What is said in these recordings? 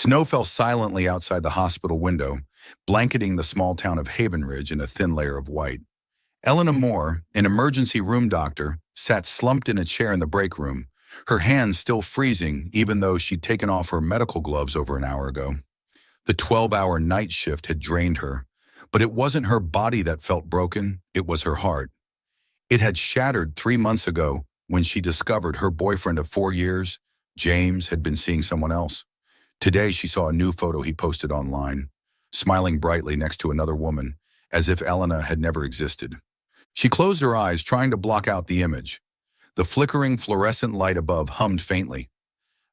Snow fell silently outside the hospital window, blanketing the small town of Haven Ridge in a thin layer of white. Elena Moore, an emergency room doctor, sat slumped in a chair in the break room, her hands still freezing even though she'd taken off her medical gloves over an hour ago. The 12-hour night shift had drained her, but it wasn't her body that felt broken, it was her heart. It had shattered 3 months ago when she discovered her boyfriend of 4 years, James, had been seeing someone else. Today she saw a new photo he posted online, smiling brightly next to another woman, as if Elena had never existed. She closed her eyes, trying to block out the image. The flickering fluorescent light above hummed faintly.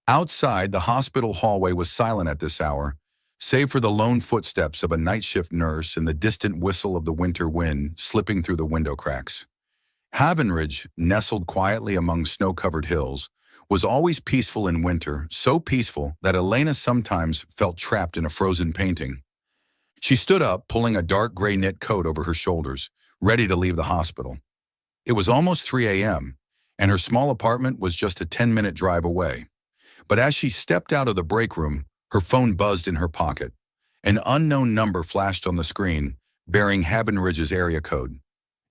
Outside, the hospital hallway was silent at this hour, save for the lone footsteps of a night shift nurse and the distant whistle of the winter wind slipping through the window cracks. Haven Ridge, nestled quietly among snow-covered hills, was always peaceful in winter, so peaceful that Elena sometimes felt trapped in a frozen painting. She stood up, pulling a dark gray knit coat over her shoulders, ready to leave the hospital. It was almost 3 a.m., and her small apartment was just a 10-minute drive away. But as she stepped out of the break room, her phone buzzed in her pocket. An unknown number flashed on the screen, bearing Haven Ridge's area code.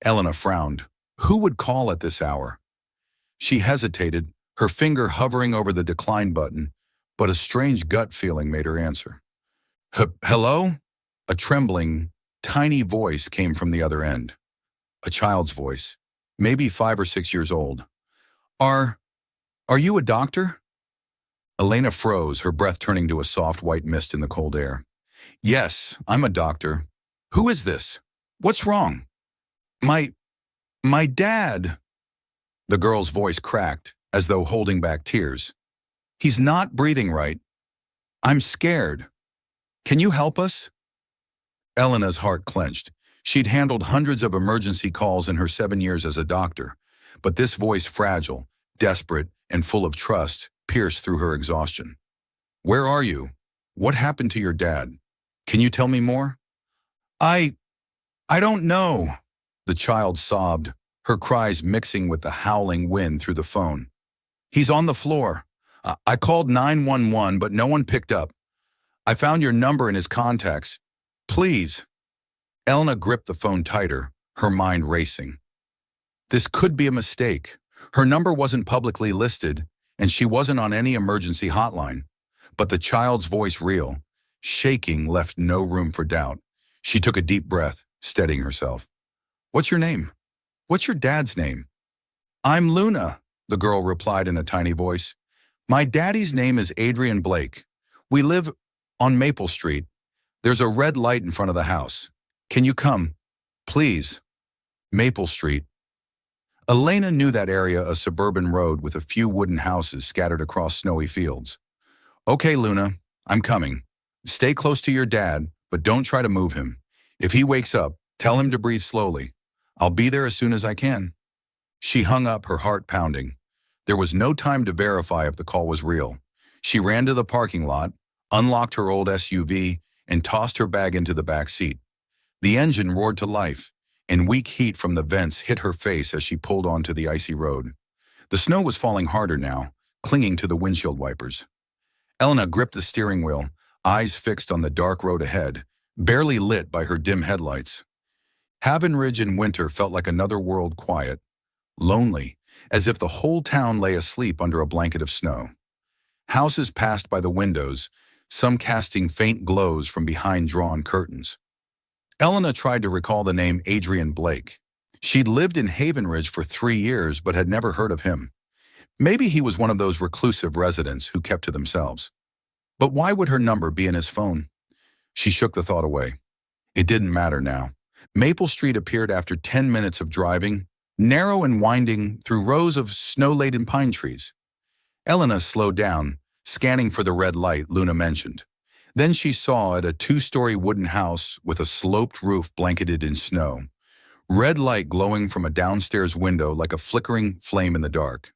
Elena frowned. Who would call at this hour? She hesitated, her finger hovering over the decline button, but a strange gut feeling made her answer. Hello? A trembling, tiny voice came from the other end. A child's voice, maybe 5 or 6 years old. Are you a doctor? Elena froze, her breath turning to a soft white mist in the cold air. Yes, I'm a doctor. Who is this? What's wrong? My dad. The girl's voice cracked, as though holding back tears. He's not breathing right. I'm scared. Can you help us? Elena's heart clenched. She'd handled hundreds of emergency calls in her 7 years as a doctor, but this voice, fragile, desperate, and full of trust, pierced through her exhaustion. Where are you? What happened to your dad? Can you tell me more? I don't know, the child sobbed, her cries mixing with the howling wind through the phone. He's on the floor. I called 911, but no one picked up. I found your number in his contacts. Please. Elena gripped the phone tighter, her mind racing. This could be a mistake. Her number wasn't publicly listed, and she wasn't on any emergency hotline. But the child's voice, real, shaking, left no room for doubt. She took a deep breath, steadying herself. What's your name? What's your dad's name? I'm Luna, the girl replied in a tiny voice. My daddy's name is Adrian Blake. We live on Maple Street. There's a red light in front of the house. Can you come? Please. Maple Street. Elena knew that area, a suburban road with a few wooden houses scattered across snowy fields. Okay, Luna, I'm coming. Stay close to your dad, but don't try to move him. If he wakes up, tell him to breathe slowly. I'll be there as soon as I can. She hung up, her heart pounding. There was no time to verify if the call was real. She ran to the parking lot, unlocked her old SUV, and tossed her bag into the back seat. The engine roared to life, and weak heat from the vents hit her face as she pulled onto the icy road. The snow was falling harder now, clinging to the windshield wipers. Elena gripped the steering wheel, eyes fixed on the dark road ahead, barely lit by her dim headlights. Haven Ridge in winter felt like another world, quiet, lonely, as if the whole town lay asleep under a blanket of snow. Houses passed by the windows, some casting faint glows from behind drawn curtains. Elena tried to recall the name Adrian Blake. She'd lived in Haven Ridge for 3 years but had never heard of him. Maybe he was one of those reclusive residents who kept to themselves. But why would her number be in his phone? She shook the thought away. It didn't matter now. Maple Street appeared after 10 minutes of driving, narrow and winding through rows of snow-laden pine trees. Elena slowed down, scanning for the red light Luna mentioned. Then she saw it, a 2-story wooden house with a sloped roof blanketed in snow. Red light glowing from a downstairs window like a flickering flame in the dark.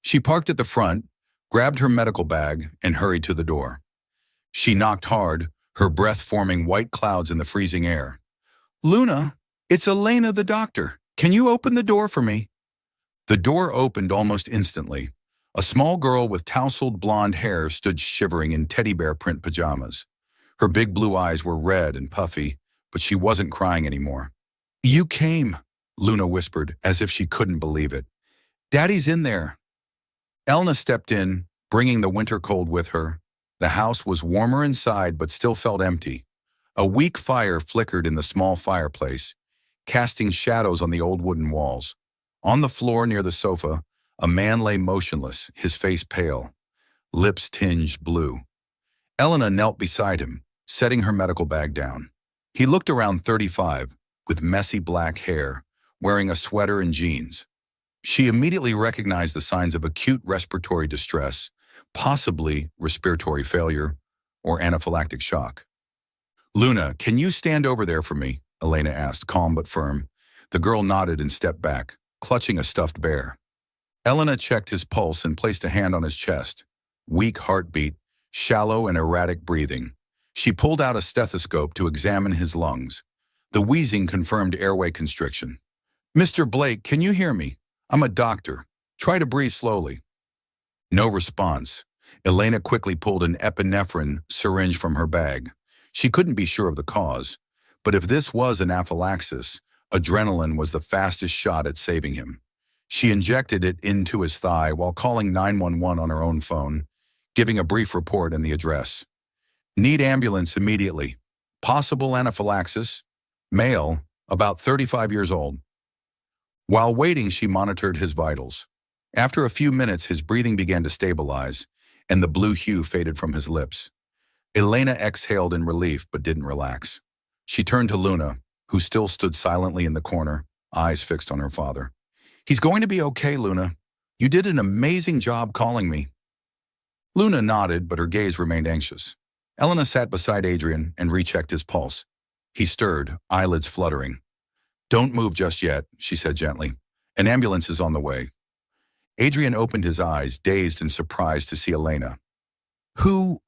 She parked at the front, grabbed her medical bag, and hurried to the door. She knocked hard, her breath forming white clouds in the freezing air. Luna, it's Elena the doctor. Can you open the door for me? The door opened almost instantly. A small girl with tousled blonde hair stood shivering in teddy bear print pajamas. Her big blue eyes were red and puffy, but she wasn't crying anymore. "You came," Luna whispered, as if she couldn't believe it. "Daddy's in there." Elna stepped in, bringing the winter cold with her. The house was warmer inside but still felt empty. A weak fire flickered in the small fireplace, casting shadows on the old wooden walls. On the floor near the sofa, a man lay motionless, his face pale, lips tinged blue. Elena knelt beside him, setting her medical bag down. He looked around 35, with messy black hair, wearing a sweater and jeans. She immediately recognized the signs of acute respiratory distress, possibly respiratory failure or anaphylactic shock. "Luna, can you stand over there for me?" Elena asked, calm but firm. The girl nodded and stepped back, clutching a stuffed bear. Elena checked his pulse and placed a hand on his chest. Weak heartbeat, shallow and erratic breathing. She pulled out a stethoscope to examine his lungs. The wheezing confirmed airway constriction. "Mr. Blake, can you hear me? I'm a doctor. Try to breathe slowly." No response. Elena quickly pulled an epinephrine syringe from her bag. She couldn't be sure of the cause, but if this was anaphylaxis, adrenaline was the fastest shot at saving him. She injected it into his thigh while calling 911 on her own phone, giving a brief report and the address. "Need ambulance immediately. Possible anaphylaxis. Male, about 35 years old." While waiting, she monitored his vitals. After a few minutes, his breathing began to stabilize, and the blue hue faded from his lips. Elena exhaled in relief but didn't relax. She turned to Luna, who still stood silently in the corner, eyes fixed on her father. "He's going to be okay, Luna. You did an amazing job calling me." Luna nodded, but her gaze remained anxious. Elena sat beside Adrian and rechecked his pulse. He stirred, eyelids fluttering. "Don't move just yet," she said gently. "An ambulance is on the way." Adrian opened his eyes, dazed and surprised to see Elena. "Who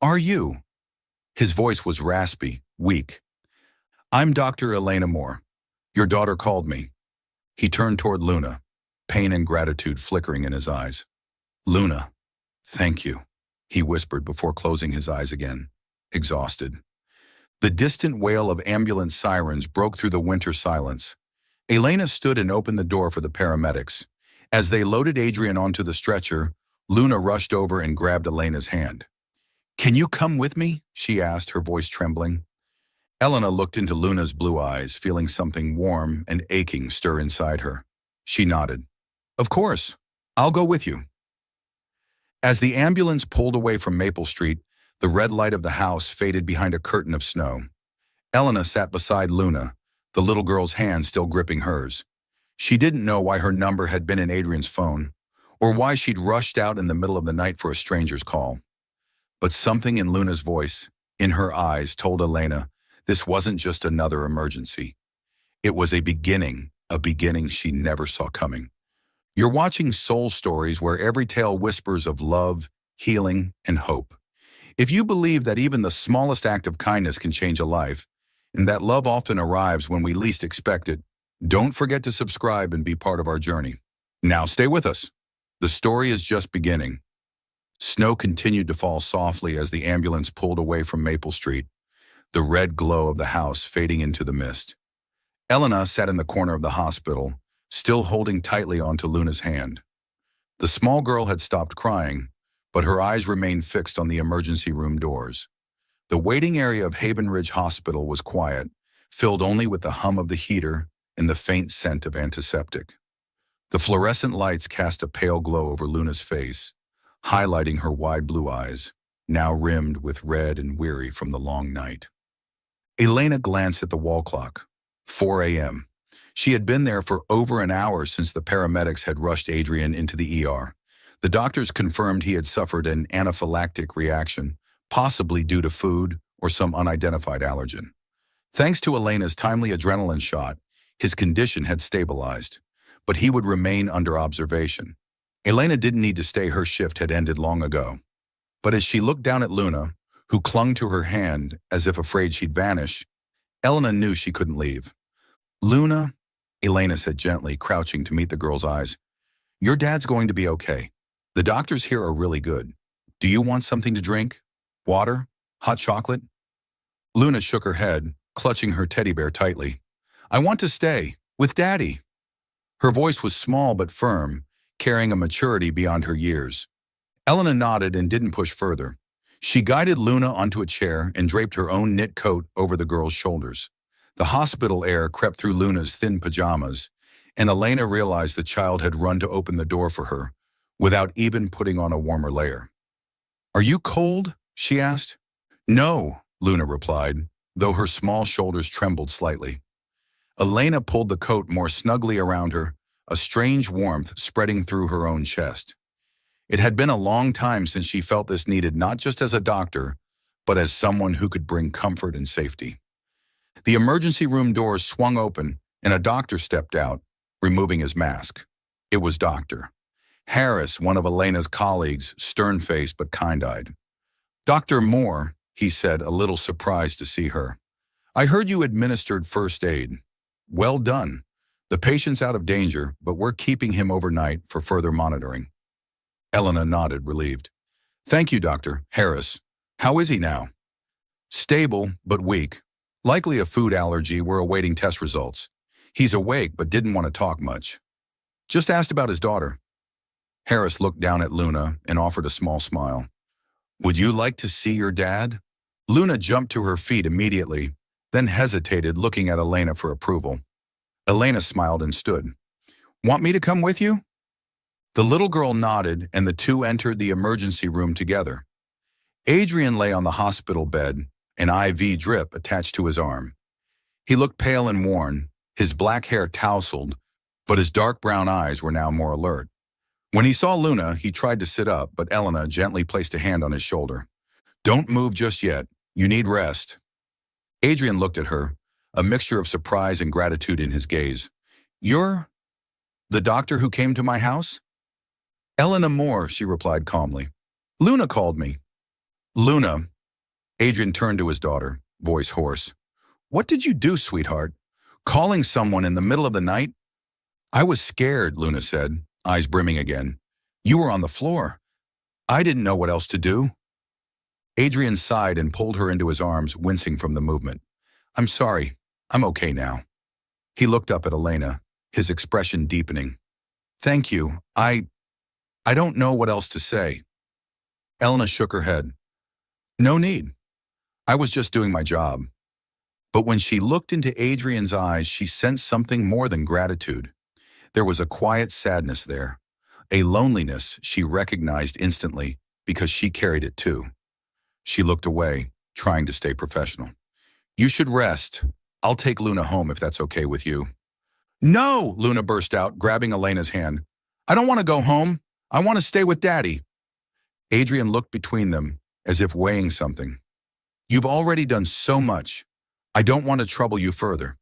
are you?" His voice was raspy, weak. "I'm Dr. Elena Moore. Your daughter called me." He turned toward Luna, pain and gratitude flickering in his eyes. "Luna, thank you," he whispered before closing his eyes again, exhausted. The distant wail of ambulance sirens broke through the winter silence. Elena stood and opened the door for the paramedics. As they loaded Adrian onto the stretcher, Luna rushed over and grabbed Elena's hand. "Can you come with me?" she asked, her voice trembling. Elena looked into Luna's blue eyes, feeling something warm and aching stir inside her. She nodded. "Of course. I'll go with you." As the ambulance pulled away from Maple Street, the red light of the house faded behind a curtain of snow. Elena sat beside Luna, the little girl's hand still gripping hers. She didn't know why her number had been in Adrian's phone, or why she'd rushed out in the middle of the night for a stranger's call. But something in Luna's voice, in her eyes, told Elena this wasn't just another emergency. It was a beginning she never saw coming. You're watching Soul Stories, where every tale whispers of love, healing, and hope. If you believe that even the smallest act of kindness can change a life, and that love often arrives when we least expect it, don't forget to subscribe and be part of our journey. Now stay with us. The story is just beginning. Snow continued to fall softly as the ambulance pulled away from Maple Street, the red glow of the house fading into the mist. Elena sat in the corner of the hospital, still holding tightly onto Luna's hand. The small girl had stopped crying, but her eyes remained fixed on the emergency room doors. The waiting area of Haven Ridge Hospital was quiet, filled only with the hum of the heater and the faint scent of antiseptic. The fluorescent lights cast a pale glow over Luna's face, highlighting her wide blue eyes, now rimmed with red and weary from the long night. Elena glanced at the wall clock. 4 a.m. She had been there for over an hour since the paramedics had rushed Adrian into the ER. The doctors confirmed he had suffered an anaphylactic reaction, possibly due to food or some unidentified allergen. Thanks to Elena's timely adrenaline shot, his condition had stabilized, but he would remain under observation. Elena didn't need to stay, her shift had ended long ago. But as she looked down at Luna, who clung to her hand as if afraid she'd vanish, Elena knew she couldn't leave. "Luna," Elena said gently, crouching to meet the girl's eyes, "your dad's going to be okay. The doctors here are really good. Do you want something to drink? Water? Hot chocolate? Luna shook her head, clutching her teddy bear tightly. I want to stay, with Daddy. Her voice was small but firm, carrying a maturity beyond her years. Elena nodded and didn't push further. She guided Luna onto a chair and draped her own knit coat over the girl's shoulders. The hospital air crept through Luna's thin pajamas, and Elena realized the child had run to open the door for her, without even putting on a warmer layer. Are you cold? She asked. No, Luna replied, though her small shoulders trembled slightly. Elena pulled the coat more snugly around her, a strange warmth spreading through her own chest. It had been a long time since she felt this needed not just as a doctor, but as someone who could bring comfort and safety. The emergency room doors swung open, and a doctor stepped out, removing his mask. It was Dr. Harris, one of Elena's colleagues, stern-faced but kind-eyed. Dr. Moore, he said, a little surprised to see her. I heard you administered first aid. Well done. The patient's out of danger, but we're keeping him overnight for further monitoring. Elena nodded, relieved. Thank you, Dr. Harris. How is he now? Stable, but weak. Likely a food allergy. We're awaiting test results. He's awake, but didn't want to talk much. Just asked about his daughter. Harris looked down at Luna and offered a small smile. Would you like to see your dad? Luna jumped to her feet immediately, then hesitated, looking at Elena for approval. Elena smiled and stood. Want me to come with you? The little girl nodded, and the two entered the emergency room together. Adrian lay on the hospital bed, an IV drip attached to his arm. He looked pale and worn, his black hair tousled, but his dark brown eyes were now more alert. When he saw Luna, he tried to sit up, but Elena gently placed a hand on his shoulder. Don't move just yet. You need rest. Adrian looked at her, a mixture of surprise and gratitude in his gaze. You're the doctor who came to my house? Elena Moore, she replied calmly. Luna called me. Luna. Adrian turned to his daughter, voice hoarse. What did you do, sweetheart? Calling someone in the middle of the night? I was scared, Luna said, eyes brimming again. You were on the floor. I didn't know what else to do. Adrian sighed and pulled her into his arms, wincing from the movement. I'm sorry. I'm okay now. He looked up at Elena, his expression deepening. Thank you. I don't know what else to say. Elena shook her head. No need. I was just doing my job. But when she looked into Adrian's eyes, she sensed something more than gratitude. There was a quiet sadness there, a loneliness she recognized instantly because she carried it too. She looked away, trying to stay professional. You should rest. I'll take Luna home if that's okay with you. No, Luna burst out, grabbing Elena's hand. I don't want to go home. I want to stay with Daddy. Adrian looked between them, as if weighing something. You've already done so much. I don't want to trouble you further.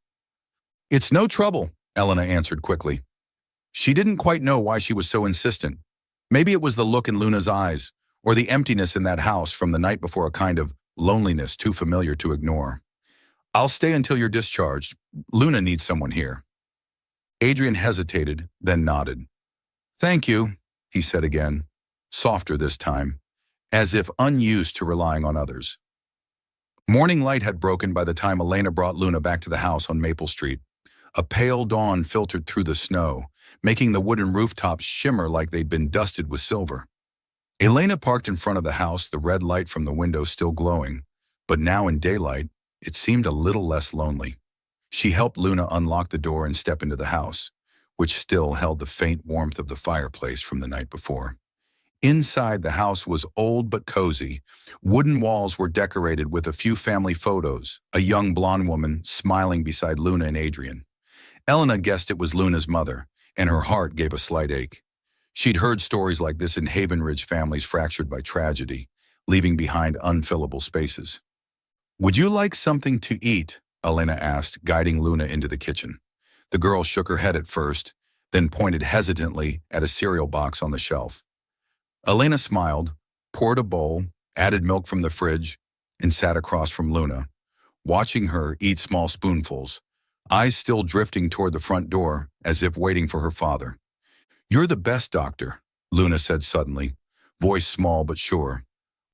It's no trouble, Elena answered quickly. She didn't quite know why she was so insistent. Maybe it was the look in Luna's eyes, or the emptiness in that house from the night before, a kind of loneliness too familiar to ignore. I'll stay until you're discharged. Luna needs someone here. Adrian hesitated, then nodded. Thank you, he said again, softer this time, as if unused to relying on others. Morning light had broken by the time Elena brought Luna back to the house on Maple Street. A pale dawn filtered through the snow, making the wooden rooftops shimmer like they'd been dusted with silver. Elena parked in front of the house, the red light from the window still glowing, but now in daylight, it seemed a little less lonely. She helped Luna unlock the door and step into the house, which still held the faint warmth of the fireplace from the night before. Inside, the house was old but cozy. Wooden walls were decorated with a few family photos, a young blonde woman smiling beside Luna and Adrian. Elena guessed it was Luna's mother, and her heart gave a slight ache. She'd heard stories like this in Haven Ridge, families fractured by tragedy, leaving behind unfillable spaces. Would you like something to eat? Elena asked, guiding Luna into the kitchen. The girl shook her head at first, then pointed hesitantly at a cereal box on the shelf. Elena smiled, poured a bowl, added milk from the fridge, and sat across from Luna, watching her eat small spoonfuls, eyes still drifting toward the front door as if waiting for her father. You're the best doctor. Luna said suddenly, voice small but sure.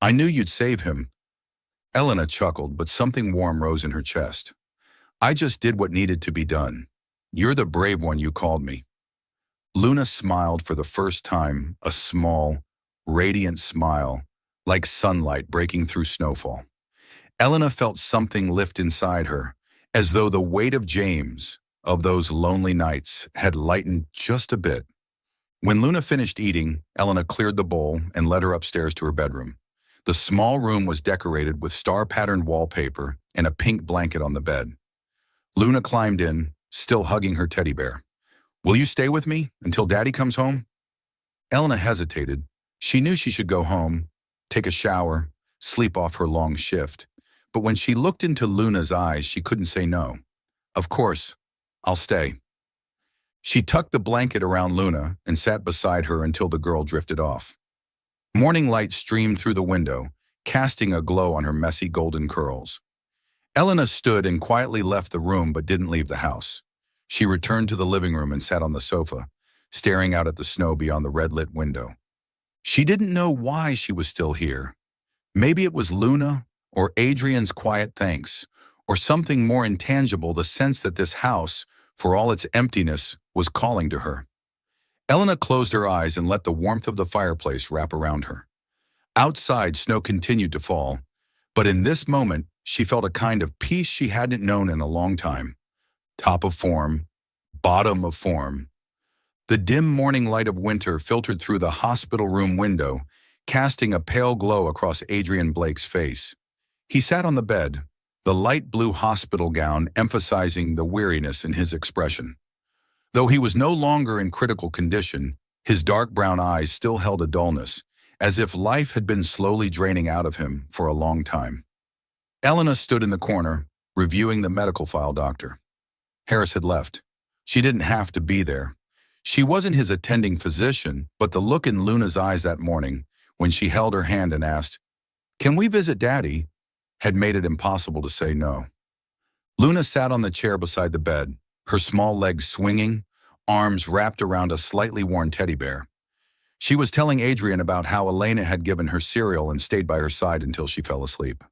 I knew you'd save him. Elena chuckled, but something warm rose in her chest. I just did what needed to be done. You're the brave one you called me. Luna smiled for the first time, a small, radiant smile, like sunlight breaking through snowfall. Elena felt something lift inside her, as though the weight of James, of those lonely nights, had lightened just a bit. When Luna finished eating, Elena cleared the bowl and led her upstairs to her bedroom. The small room was decorated with star-patterned wallpaper and a pink blanket on the bed. Luna climbed in, still hugging her teddy bear. Will you stay with me until Daddy comes home? Elena hesitated. She knew she should go home, take a shower, sleep off her long shift. But when she looked into Luna's eyes, she couldn't say no. Of course, I'll stay. She tucked the blanket around Luna and sat beside her until the girl drifted off. Morning light streamed through the window, casting a glow on her messy golden curls. Elena stood and quietly left the room but didn't leave the house. She returned to the living room and sat on the sofa, staring out at the snow beyond the red-lit window. She didn't know why she was still here. Maybe it was Luna, or Adrian's quiet thanks, or something more intangible, the sense that this house, for all its emptiness, was calling to her. Elena closed her eyes and let the warmth of the fireplace wrap around her. Outside, snow continued to fall, but in this moment, she felt a kind of peace she hadn't known in a long time. Top of form, bottom of form. The dim morning light of winter filtered through the hospital room window, casting a pale glow across Adrian Blake's face. He sat on the bed, the light blue hospital gown emphasizing the weariness in his expression. Though he was no longer in critical condition, his dark brown eyes still held a dullness, as if life had been slowly draining out of him for a long time. Elena stood in the corner, reviewing the medical file doctor. Harris had left. She didn't have to be there. She wasn't his attending physician, but the look in Luna's eyes that morning, when she held her hand and asked, "Can we visit Daddy?" had made it impossible to say no. Luna sat on the chair beside the bed, her small legs swinging, arms wrapped around a slightly worn teddy bear. She was telling Adrian about how Elena had given her cereal and stayed by her side until she fell asleep.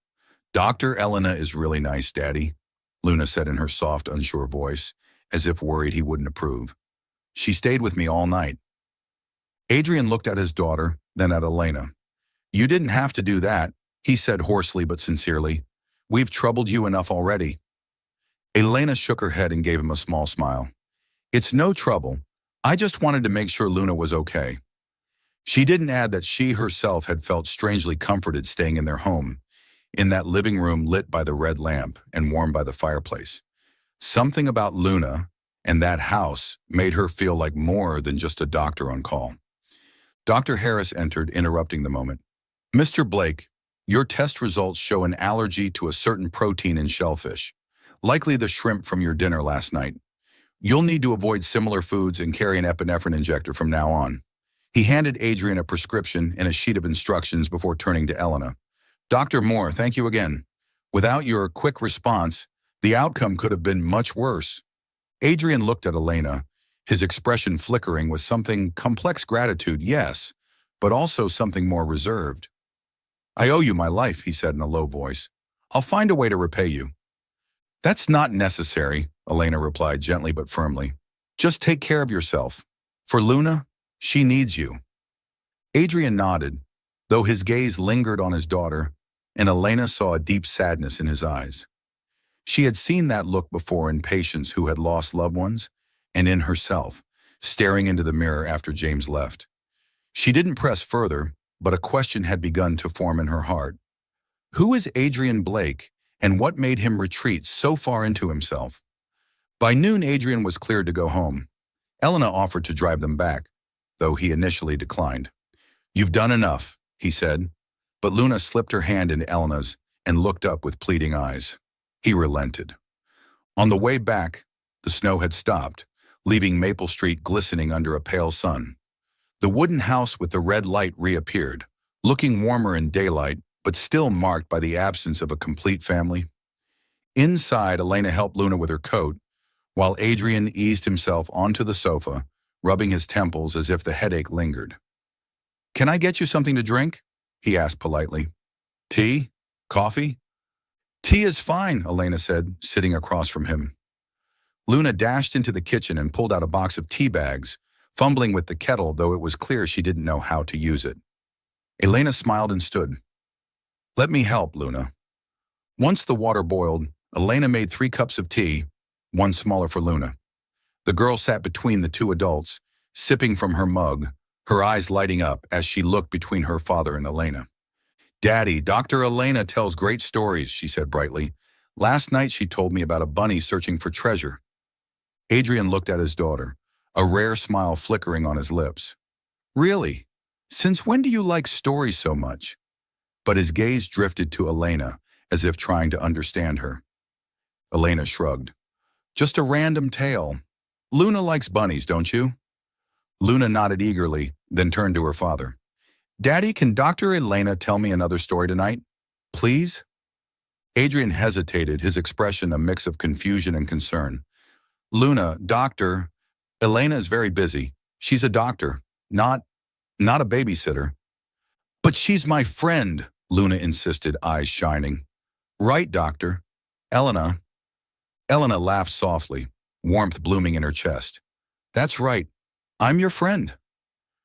"Dr. Elena is really nice, Daddy," Luna said in her soft, unsure voice, as if worried he wouldn't approve. "She stayed with me all night." Adrian looked at his daughter, then at Elena. "You didn't have to do that," he said hoarsely but sincerely. "We've troubled you enough already." Elena shook her head and gave him a small smile. "It's no trouble. I just wanted to make sure Luna was okay." She didn't add that she herself had felt strangely comforted staying in their home, in that living room lit by the red lamp and warmed by the fireplace. Something about Luna and that house made her feel like more than just a doctor on call. Dr. Harris entered, interrupting the moment. "Mr. Blake, your test results show an allergy to a certain protein in shellfish, likely the shrimp from your dinner last night. You'll need to avoid similar foods and carry an epinephrine injector from now on." He handed Adrian a prescription and a sheet of instructions before turning to Elena. "Dr. Moore, thank you again. Without your quick response, the outcome could have been much worse." Adrian looked at Elena, his expression flickering with something complex gratitude, yes, but also something more reserved. "I owe you my life," he said in a low voice. "I'll find a way to repay you." "That's not necessary," Elena replied gently but firmly. "Just take care of yourself. For Luna, she needs you." Adrian nodded, though his gaze lingered on his daughter, and Elena saw a deep sadness in his eyes. She had seen that look before in patients who had lost loved ones, and in herself, staring into the mirror after James left. She didn't press further, but a question had begun to form in her heart. Who is Adrian Blake, and what made him retreat so far into himself? By noon, Adrian was cleared to go home. Elena offered to drive them back, though he initially declined. "You've done enough," he said, but Luna slipped her hand into Elena's and looked up with pleading eyes. He relented. On the way back, the snow had stopped, leaving Maple Street glistening under a pale sun. The wooden house with the red light reappeared, looking warmer in daylight, but still marked by the absence of a complete family. Inside, Elena helped Luna with her coat, while Adrian eased himself onto the sofa, rubbing his temples as if the headache lingered. Can I get you something to drink? He asked politely. Tea? Coffee? Tea is fine, Elena said, sitting across from him. Luna dashed into the kitchen and pulled out a box of tea bags, fumbling with the kettle, though it was clear she didn't know how to use it. Elena smiled and stood. Let me help, Luna. Once the water boiled, Elena made 3 cups of tea, one smaller for Luna. The girl sat between the 2 adults, sipping from her mug, her eyes lighting up as she looked between her father and Elena. Daddy, Dr. Elena tells great stories, she said brightly. Last night she told me about a bunny searching for treasure. Adrian looked at his daughter, a rare smile flickering on his lips. Really? Since when do you like stories so much? But his gaze drifted to Elena, as if trying to understand her. Elena shrugged. Just a random tale. Luna likes bunnies, don't you? Luna nodded eagerly, then turned to her father. Daddy, can Dr. Elena tell me another story tonight? Please? Adrian hesitated, his expression a mix of confusion and concern. Luna, doctor, Elena is very busy. She's a doctor, not a babysitter. But she's my friend, Luna insisted, eyes shining. Right, doctor. Elena laughed softly, warmth blooming in her chest. That's right. I'm your friend.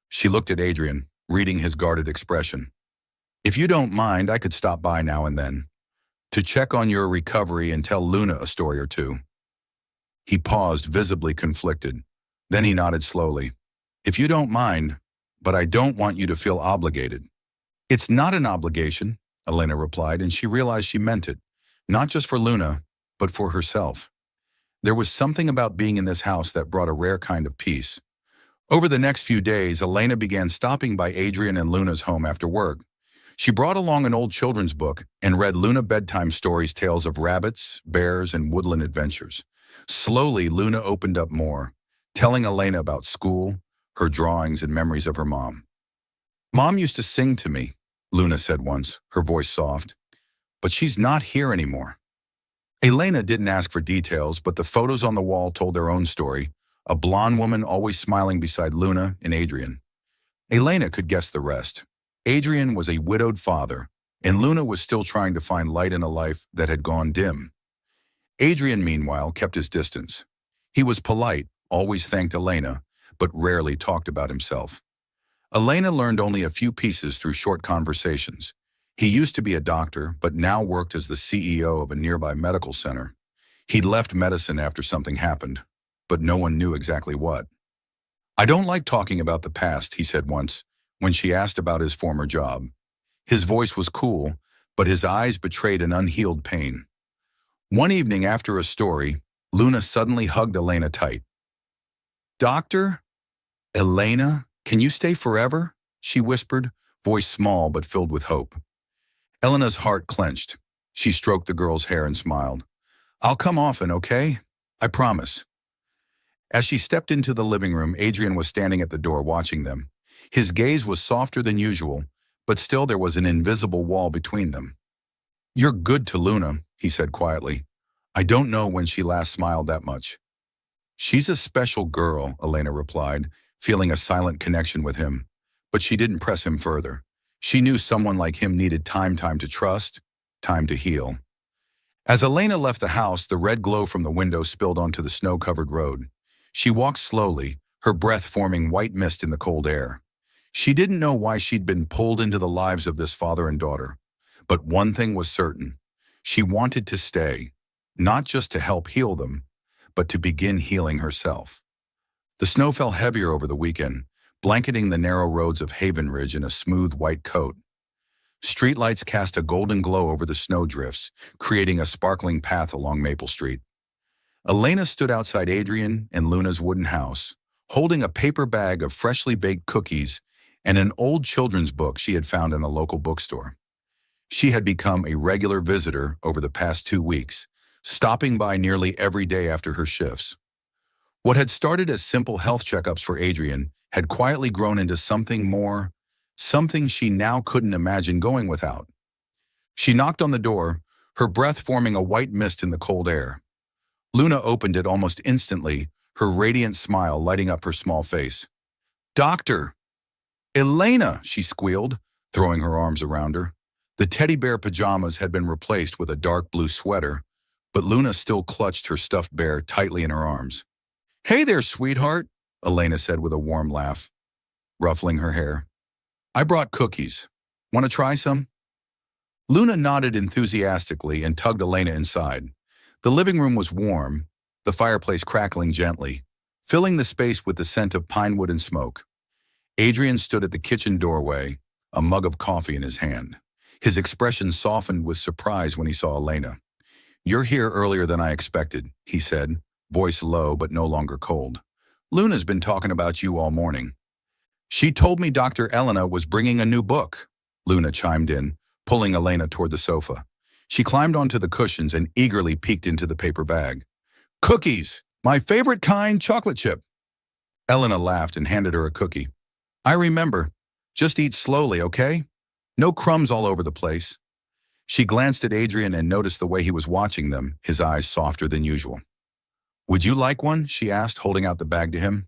She looked at Adrian, reading his guarded expression. If you don't mind, I could stop by now and then, to check on your recovery and tell Luna a story or two. He paused, visibly conflicted. Then he nodded slowly. If you don't mind, but I don't want you to feel obligated. It's not an obligation, Elena replied, and she realized she meant it, not just for Luna, but for herself. There was something about being in this house that brought a rare kind of peace. Over the next few days, Elena began stopping by Adrian and Luna's home after work. She brought along an old children's book and read Luna bedtime stories, tales of rabbits, bears, and woodland adventures. Slowly, Luna opened up more, telling Elena about school, her drawings, and memories of her mom. Mom used to sing to me, Luna said once, her voice soft. But she's not here anymore. Elena didn't ask for details, but the photos on the wall told their own story, a blonde woman always smiling beside Luna and Adrian. Elena could guess the rest. Adrian was a widowed father, and Luna was still trying to find light in a life that had gone dim. Adrian, meanwhile, kept his distance. He was polite, always thanked Elena, but rarely talked about himself. Elena learned only a few pieces through short conversations. He used to be a doctor, but now worked as the CEO of a nearby medical center. He'd left medicine after something happened, but no one knew exactly what. I don't like talking about the past, he said once, when she asked about his former job. His voice was cool, but his eyes betrayed an unhealed pain. One evening after a story, Luna suddenly hugged Elena tight. Doctor? Elena, can you stay forever? She whispered, voice small but filled with hope. Elena's heart clenched. She stroked the girl's hair and smiled. I'll come often, okay? I promise. As she stepped into the living room, Adrian was standing at the door watching them. His gaze was softer than usual, but still there was an invisible wall between them. You're good to Luna, he said quietly. I don't know when she last smiled that much. She's a special girl, Elena replied, feeling a silent connection with him. But she didn't press him further. She knew someone like him needed time to trust, time to heal. As Elena left the house, the red glow from the window spilled onto the snow-covered road. She walked slowly, her breath forming white mist in the cold air. She didn't know why she'd been pulled into the lives of this father and daughter. But one thing was certain. She wanted to stay, not just to help heal them, but to begin healing herself. The snow fell heavier over the weekend, blanketing the narrow roads of Haven Ridge in a smooth white coat. Streetlights cast a golden glow over the snowdrifts, creating a sparkling path along Maple Street. Elena stood outside Adrian and Luna's wooden house, holding a paper bag of freshly baked cookies and an old children's book she had found in a local bookstore. She had become a regular visitor over the past 2 weeks, stopping by nearly every day after her shifts. What had started as simple health checkups for Adrian had quietly grown into something more, something she now couldn't imagine going without. She knocked on the door, her breath forming a white mist in the cold air. Luna opened it almost instantly, her radiant smile lighting up her small face. Doctor! Elena, she squealed, throwing her arms around her. The teddy bear pajamas had been replaced with a dark blue sweater, but Luna still clutched her stuffed bear tightly in her arms. Hey there, sweetheart, Elena said with a warm laugh, ruffling her hair. I brought cookies. Want to try some? Luna nodded enthusiastically and tugged Elena inside. The living room was warm, the fireplace crackling gently, filling the space with the scent of pine wood and smoke. Adrian stood at the kitchen doorway, a mug of coffee in his hand. His expression softened with surprise when he saw Elena. You're here earlier than I expected, he said, voice low but no longer cold. Luna's been talking about you all morning. She told me Dr. Elena was bringing a new book, Luna chimed in, pulling Elena toward the sofa. She climbed onto the cushions and eagerly peeked into the paper bag. Cookies! My favorite kind, chocolate chip. Elena laughed and handed her a cookie. I remember. Just eat slowly, okay? No crumbs all over the place. She glanced at Adrian and noticed the way he was watching them, his eyes softer than usual. Would you like one? She asked, holding out the bag to him.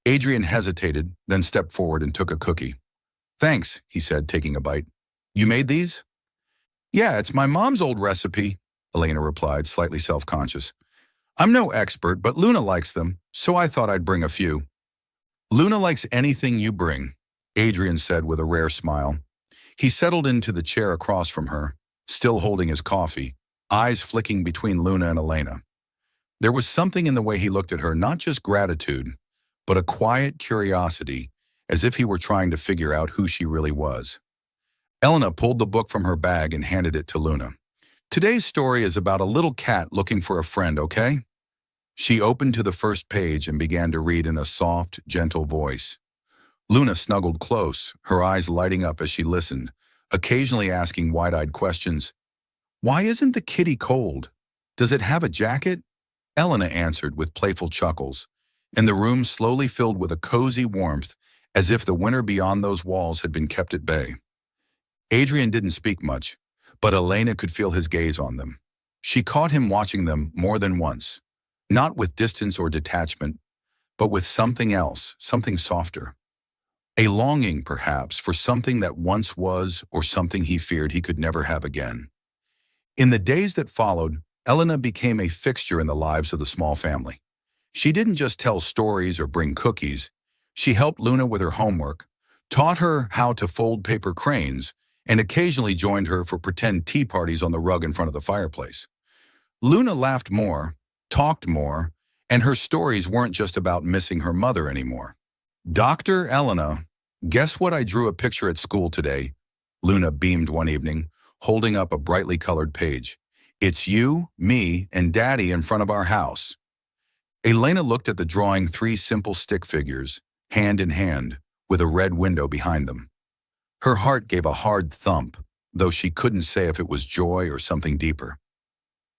Adrian hesitated, then stepped forward and took a cookie. Thanks, he said, taking a bite. You made these? Yeah, it's my mom's old recipe, Elena replied, slightly self-conscious. I'm no expert, but Luna likes them, so I thought I'd bring a few. Luna likes anything you bring, Adrian said with a rare smile. He settled into the chair across from her, still holding his coffee, eyes flicking between Luna and Elena. There was something in the way he looked at her, not just gratitude, but a quiet curiosity, as if he were trying to figure out who she really was. Elena pulled the book from her bag and handed it to Luna. Today's story is about a little cat looking for a friend, okay? She opened to the first page and began to read in a soft, gentle voice. Luna snuggled close, her eyes lighting up as she listened, occasionally asking wide-eyed questions. Why isn't the kitty cold? Does it have a jacket? Elena answered with playful chuckles, and the room slowly filled with a cozy warmth, as if the winter beyond those walls had been kept at bay. Adrian didn't speak much, but Elena could feel his gaze on them. She caught him watching them more than once, not with distance or detachment, but with something else, something softer. A longing, perhaps, for something that once was or something he feared he could never have again. In the days that followed, Elena became a fixture in the lives of the small family. She didn't just tell stories or bring cookies. She helped Luna with her homework, taught her how to fold paper cranes, and occasionally joined her for pretend tea parties on the rug in front of the fireplace. Luna laughed more, talked more, and her stories weren't just about missing her mother anymore. Dr. Elena, guess what I drew a picture at school today? Luna beamed one evening, holding up a brightly colored page. It's you, me, and Daddy in front of our house. Elena looked at the drawing, 3 simple stick figures, hand in hand, with a red window behind them. Her heart gave a hard thump, though she couldn't say if it was joy or something deeper.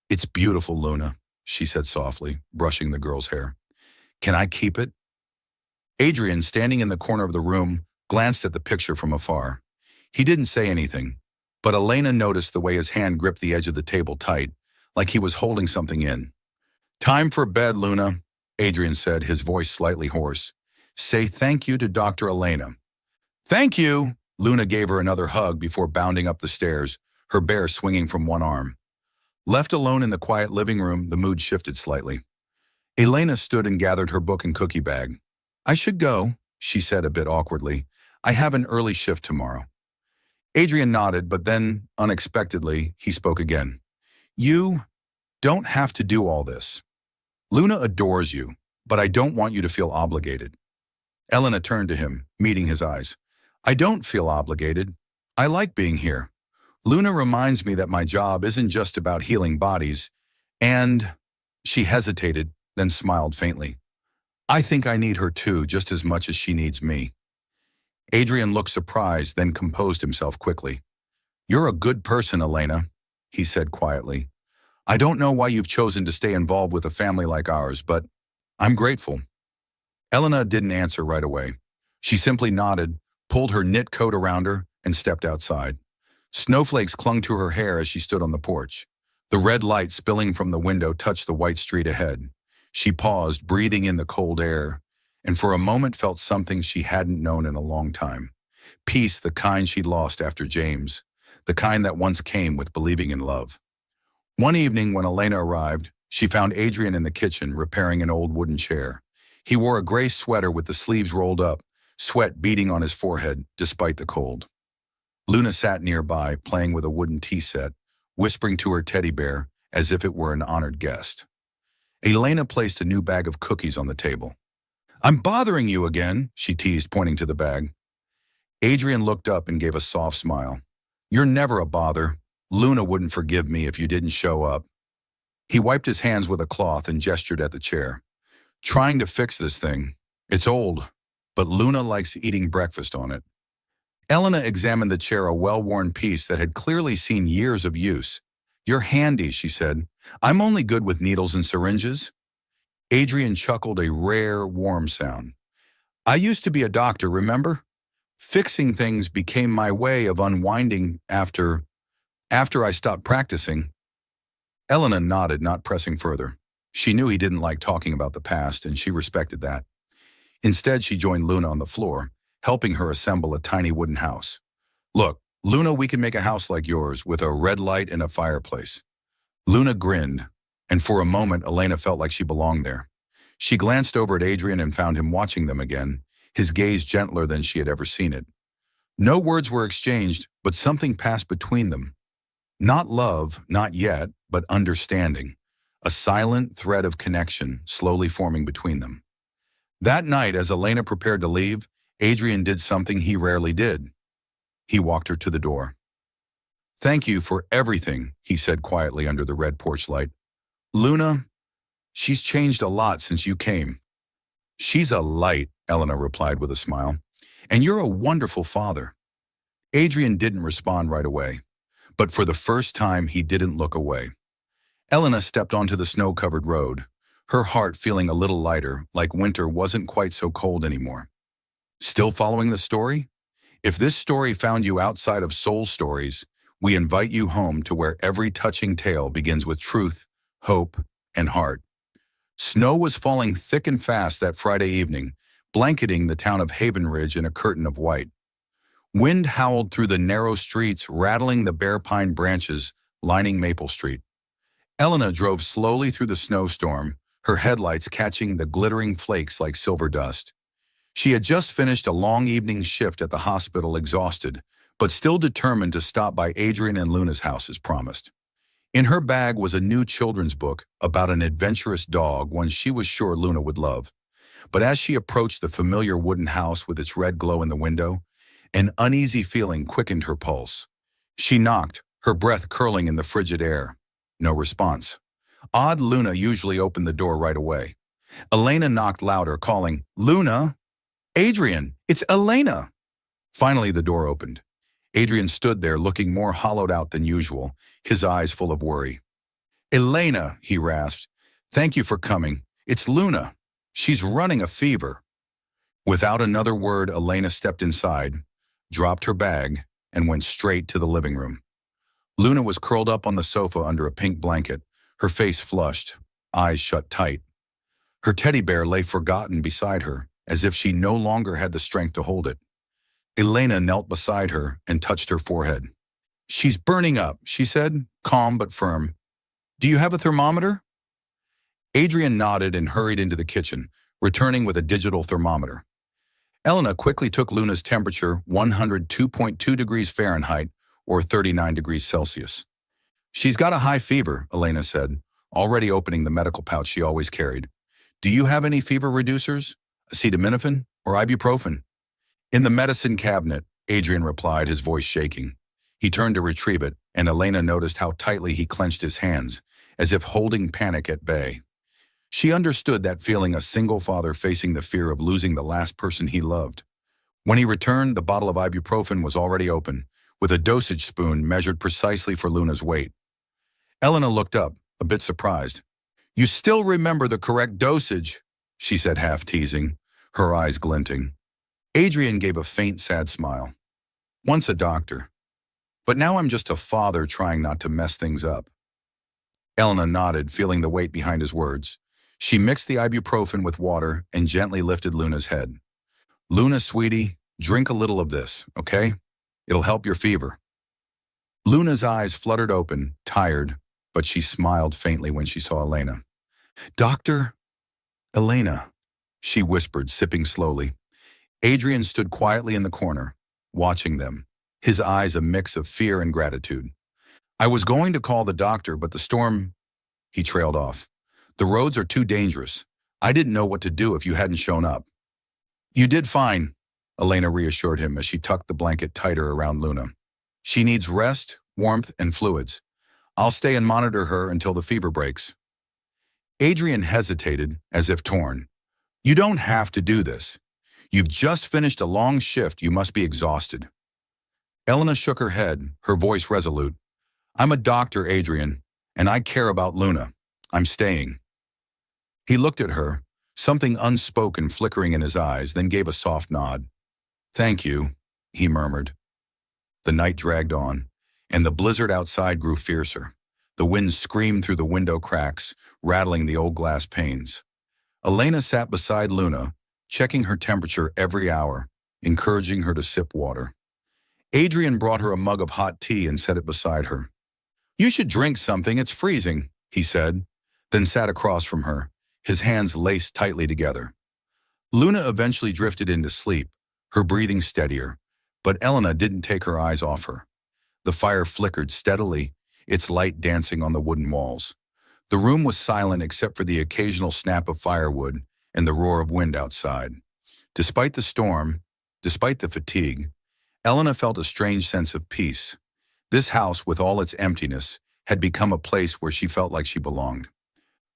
It's beautiful, Luna, she said softly, brushing the girl's hair. Can I keep it? Adrian, standing in the corner of the room, glanced at the picture from afar. He didn't say anything, but Elena noticed the way his hand gripped the edge of the table tight, like he was holding something in. Time for bed, Luna, Adrian said, his voice slightly hoarse. Say thank you to Dr. Elena. Thank you! Luna gave her another hug before bounding up the stairs, her bear swinging from one arm. Left alone in the quiet living room, the mood shifted slightly. Elena stood and gathered her book and cookie bag. I should go, she said a bit awkwardly. I have an early shift tomorrow. Adrian nodded, but then, unexpectedly, he spoke again. You don't have to do all this. Luna adores you, but I don't want you to feel obligated. Elena turned to him, meeting his eyes. I don't feel obligated. I like being here. Luna reminds me that my job isn't just about healing bodies, and she hesitated, then smiled faintly. I think I need her too, just as much as she needs me. Adrian looked surprised, then composed himself quickly. You're a good person, Elena, he said quietly. I don't know why you've chosen to stay involved with a family like ours, but I'm grateful. Elena didn't answer right away. She simply nodded, pulled her knit coat around her, and stepped outside. Snowflakes clung to her hair as she stood on the porch. The red light spilling from the window touched the white street ahead. She paused, breathing in the cold air, and for a moment felt something she hadn't known in a long time. Peace, the kind she'd lost after James, the kind that once came with believing in love. One evening when Elena arrived, she found Adrian in the kitchen repairing an old wooden chair. He wore a gray sweater with the sleeves rolled up, sweat beading on his forehead despite the cold. Luna sat nearby, playing with a wooden tea set, whispering to her teddy bear as if it were an honored guest. Elena placed a new bag of cookies on the table. "I'm bothering you again," she teased, pointing to the bag. Adrian looked up and gave a soft smile. "You're never a bother. Luna wouldn't forgive me if you didn't show up." He wiped his hands with a cloth and gestured at the chair. "Trying to fix this thing. It's old, but Luna likes eating breakfast on it." Elena examined the chair, a well-worn piece that had clearly seen years of use. "You're handy," she said. "I'm only good with needles and syringes." Adrian chuckled, a rare, warm sound. "I used to be a doctor, remember? Fixing things became my way of unwinding after I stopped practicing." Elena nodded, not pressing further. She knew he didn't like talking about the past, and she respected that. Instead, she joined Luna on the floor, helping her assemble a tiny wooden house. "Look, Luna, we can make a house like yours with a red light and a fireplace." Luna grinned, and for a moment Elena felt like she belonged there. She glanced over at Adrian and found him watching them again, his gaze gentler than she had ever seen it. No words were exchanged, but something passed between them. Not love, not yet, but understanding. A silent thread of connection slowly forming between them. That night, as Elena prepared to leave, Adrian did something he rarely did. He walked her to the door. "Thank you for everything," he said quietly under the red porch light. "Luna, she's changed a lot since you came." "She's a light," Elena replied with a smile. "And you're a wonderful father." Adrian didn't respond right away, but for the first time he didn't look away. Elena stepped onto the snow-covered road, her heart feeling a little lighter, like winter wasn't quite so cold anymore. Still following the story? If this story found you outside of Soul Stories, we invite you home to where every touching tale begins with truth, hope, and heart. Snow was falling thick and fast that Friday evening, blanketing the town of Haven Ridge in a curtain of white. Wind howled through the narrow streets, rattling the bare pine branches lining Maple Street. Elena drove slowly through the snowstorm, her headlights catching the glittering flakes like silver dust. She had just finished a long evening shift at the hospital, exhausted, but still determined to stop by Adrian and Luna's house as promised. In her bag was a new children's book about an adventurous dog, one she was sure Luna would love. But as she approached the familiar wooden house with its red glow in the window, an uneasy feeling quickened her pulse. She knocked, her breath curling in the frigid air. No response. Odd, Luna usually opened the door right away. Elena knocked louder, calling, "Luna! Adrian, it's Elena!" Finally, the door opened. Adrian stood there looking more hollowed out than usual, his eyes full of worry. "Elena," he rasped, "thank you for coming. It's Luna. She's running a fever." Without another word, Elena stepped inside, dropped her bag, and went straight to the living room. Luna was curled up on the sofa under a pink blanket, her face flushed, eyes shut tight. Her teddy bear lay forgotten beside her, as if she no longer had the strength to hold it. Elena knelt beside her and touched her forehead. "She's burning up," she said, calm but firm. "Do you have a thermometer?" Adrian nodded and hurried into the kitchen, returning with a digital thermometer. Elena quickly took Luna's temperature, 102.2 degrees Fahrenheit, or 39 degrees Celsius. "She's got a high fever," Elena said, already opening the medical pouch she always carried. "Do you have any fever reducers? Acetaminophen or ibuprofen?" "In the medicine cabinet," Adrian replied, his voice shaking. He turned to retrieve it, and Elena noticed how tightly he clenched his hands, as if holding panic at bay. She understood that feeling, a single father facing the fear of losing the last person he loved. When he returned, the bottle of ibuprofen was already open, with a dosage spoon measured precisely for Luna's weight. Elena looked up, a bit surprised. "You still remember the correct dosage," she said, half teasing, her eyes glinting. Adrian gave a faint, sad smile. "Once a doctor. But now I'm just a father trying not to mess things up." Elena nodded, feeling the weight behind his words. She mixed the ibuprofen with water and gently lifted Luna's head. Luna, sweetie, drink a little of this, okay? It'll help your fever. Luna's eyes fluttered open, tired, but she smiled faintly when she saw Elena. Doctor? Elena, she whispered, sipping slowly. Adrian stood quietly in the corner, watching them, his eyes a mix of fear and gratitude. I was going to call the doctor, but the storm... He trailed off. The roads are too dangerous. I didn't know what to do if you hadn't shown up. You did fine, Elena reassured him as she tucked the blanket tighter around Luna. She needs rest, warmth, and fluids. I'll stay and monitor her until the fever breaks. Adrian hesitated, as if torn. You don't have to do this. You've just finished a long shift. You must be exhausted. Elena shook her head, her voice resolute. I'm a doctor, Adrian, and I care about Luna. I'm staying. He looked at her, something unspoken flickering in his eyes, then gave a soft nod. Thank you, he murmured. The night dragged on, and the blizzard outside grew fiercer. The wind screamed through the window cracks, rattling the old glass panes. Elena sat beside Luna, checking her temperature every hour, encouraging her to sip water. Adrian brought her a mug of hot tea and set it beside her. You should drink something, it's freezing, he said, then sat across from her, his hands laced tightly together. Luna eventually drifted into sleep, her breathing steadier, but Elena didn't take her eyes off her. The fire flickered steadily, its light dancing on the wooden walls. The room was silent except for the occasional snap of firewood and the roar of wind outside. Despite the storm, despite the fatigue, Elena felt a strange sense of peace. This house, with all its emptiness, had become a place where she felt like she belonged.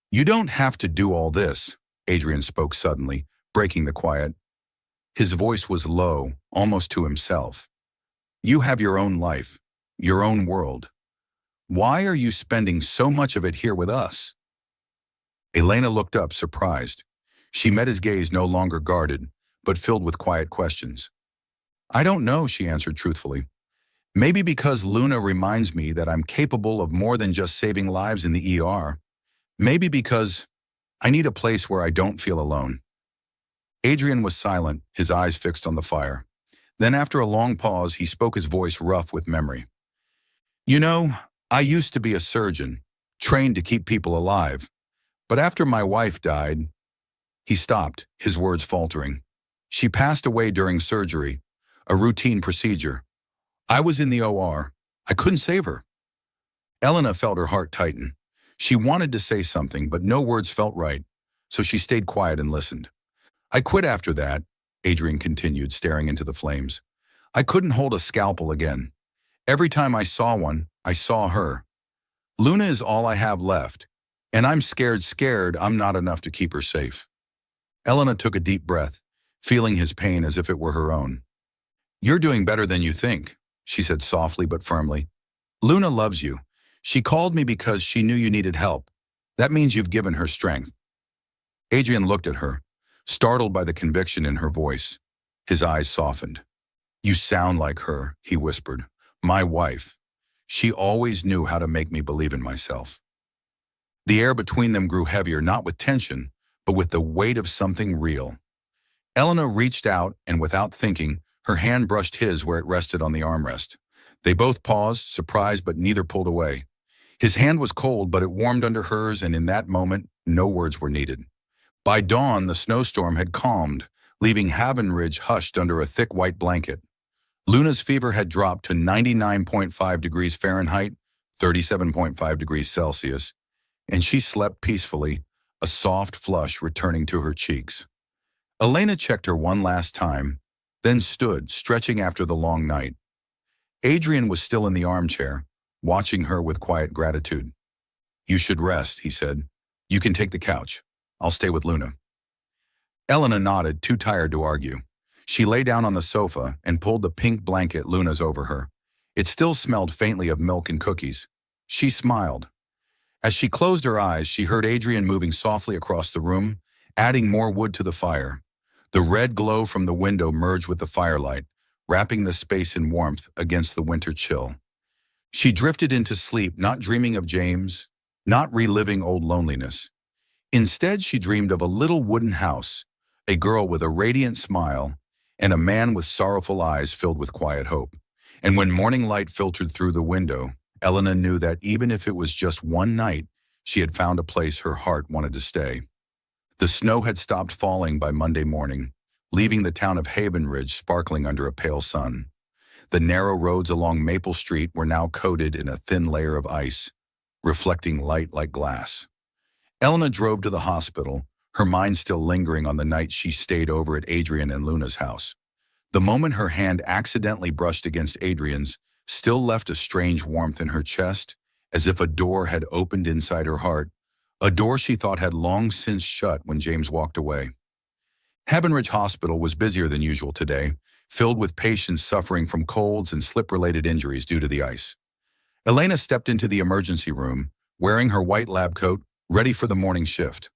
You don't have to do all this, Adrian spoke suddenly, breaking the quiet. His voice was low, almost to himself. You have your own life, your own world. Why are you spending so much of it here with us? Elena looked up, surprised. She met his gaze no longer guarded, but filled with quiet questions. I don't know, she answered truthfully. Maybe because Luna reminds me that I'm capable of more than just saving lives in the ER. Maybe because I need a place where I don't feel alone. Adrian was silent, his eyes fixed on the fire. Then after a long pause, he spoke, his voice rough with memory. You know, I used to be a surgeon, trained to keep people alive. But after my wife died, he stopped, his words faltering. She passed away during surgery, a routine procedure. I was in the OR. I couldn't save her. Elena felt her heart tighten. She wanted to say something, but no words felt right, so she stayed quiet and listened. I quit after that, Adrian continued, staring into the flames. I couldn't hold a scalpel again. Every time I saw one, I saw her. Luna is all I have left, and I'm scared I'm not enough to keep her safe. Elena took a deep breath, feeling his pain as if it were her own. You're doing better than you think, she said softly but firmly. Luna loves you. She called me because she knew you needed help. That means you've given her strength. Adrian looked at her, startled by the conviction in her voice. His eyes softened. You sound like her, he whispered. My wife. She always knew how to make me believe in myself. The air between them grew heavier, not with tension, but with the weight of something real. Elena reached out and, without thinking, her hand brushed his where it rested on the armrest. They both paused, surprised, but neither pulled away. His hand was cold, but it warmed under hers, and in that moment, no words were needed. By dawn, the snowstorm had calmed, leaving Haven Ridge hushed under a thick white blanket. Luna's fever had dropped to 99.5 degrees Fahrenheit, 37.5 degrees Celsius, and she slept peacefully, a soft flush returning to her cheeks. Elena checked her one last time, then stood, stretching after the long night. Adrian was still in the armchair, watching her with quiet gratitude. You should rest, he said. You can take the couch. I'll stay with Luna. Elena nodded, too tired to argue. She lay down on the sofa and pulled the pink blanket Luna's over her. It still smelled faintly of milk and cookies. She smiled. As she closed her eyes, she heard Adrian moving softly across the room, adding more wood to the fire. The red glow from the window merged with the firelight, wrapping the space in warmth against the winter chill. She drifted into sleep, not dreaming of James, not reliving old loneliness. Instead, she dreamed of a little wooden house, a girl with a radiant smile, and a man with sorrowful eyes filled with quiet hope. And when morning light filtered through the window, Elena knew that even if it was just one night, she had found a place her heart wanted to stay. The snow had stopped falling by Monday morning, leaving the town of Haven Ridge sparkling under a pale sun. The narrow roads along Maple Street were now coated in a thin layer of ice, reflecting light like glass. Elena drove to the hospital, her mind still lingering on the night she stayed over at Adrian and Luna's house. The moment her hand accidentally brushed against Adrian's still left a strange warmth in her chest, as if a door had opened inside her heart, a door she thought had long since shut when James walked away. Haven Ridge Hospital was busier than usual today, filled with patients suffering from colds and slip-related injuries due to the ice. Elena stepped into the emergency room, wearing her white lab coat, ready for the morning shift.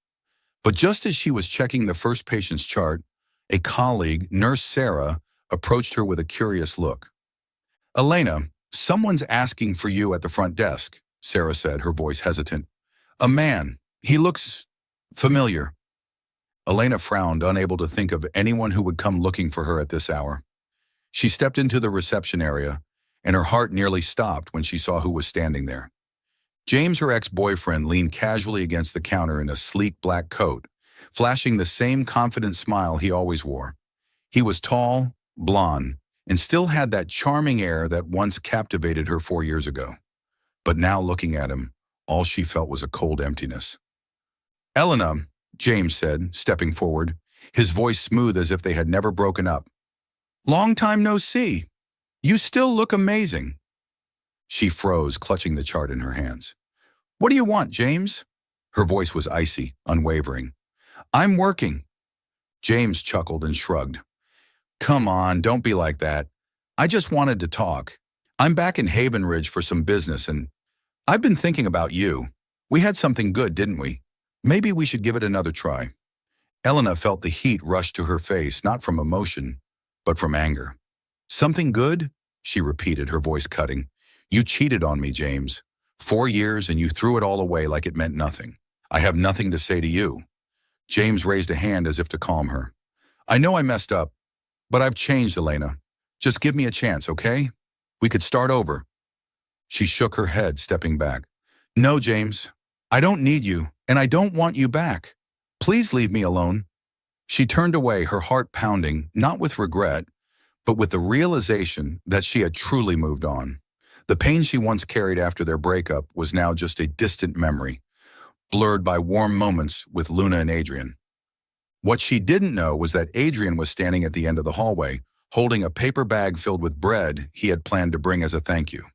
But just as she was checking the first patient's chart, a colleague, Nurse Sarah, approached her with a curious look. "Elena, someone's asking for you at the front desk," Sarah said, her voice hesitant. "A man. He looks familiar." Elena frowned, unable to think of anyone who would come looking for her at this hour. She stepped into the reception area, and her heart nearly stopped when she saw who was standing there. James, her ex-boyfriend, leaned casually against the counter in a sleek black coat, flashing the same confident smile he always wore. He was tall, blonde, and still had that charming air that once captivated her 4 years ago. But now, looking at him, all she felt was a cold emptiness. "Elena," James said, stepping forward, his voice smooth as if they had never broken up. "Long time no see. You still look amazing." She froze, clutching the chart in her hands. "What do you want, James?" Her voice was icy, unwavering. "I'm working." James chuckled and shrugged. "Come on, don't be like that. I just wanted to talk. I'm back in Haven Ridge for some business, and I've been thinking about you. We had something good, didn't we? Maybe we should give it another try." Elena felt the heat rush to her face, not from emotion, but from anger. "Something good?" she repeated, her voice cutting. "You cheated on me, James. 4 years, and you threw it all away like it meant nothing. I have nothing to say to you." James raised a hand as if to calm her. "I know I messed up, but I've changed, Elena. Just give me a chance, okay? We could start over." She shook her head, stepping back. "No, James. I don't need you, and I don't want you back. Please leave me alone." She turned away, her heart pounding, not with regret, but with the realization that she had truly moved on. The pain she once carried after their breakup was now just a distant memory, blurred by warm moments with Luna and Adrian. What she didn't know was that Adrian was standing at the end of the hallway, holding a paper bag filled with bread he had planned to bring as a thank you.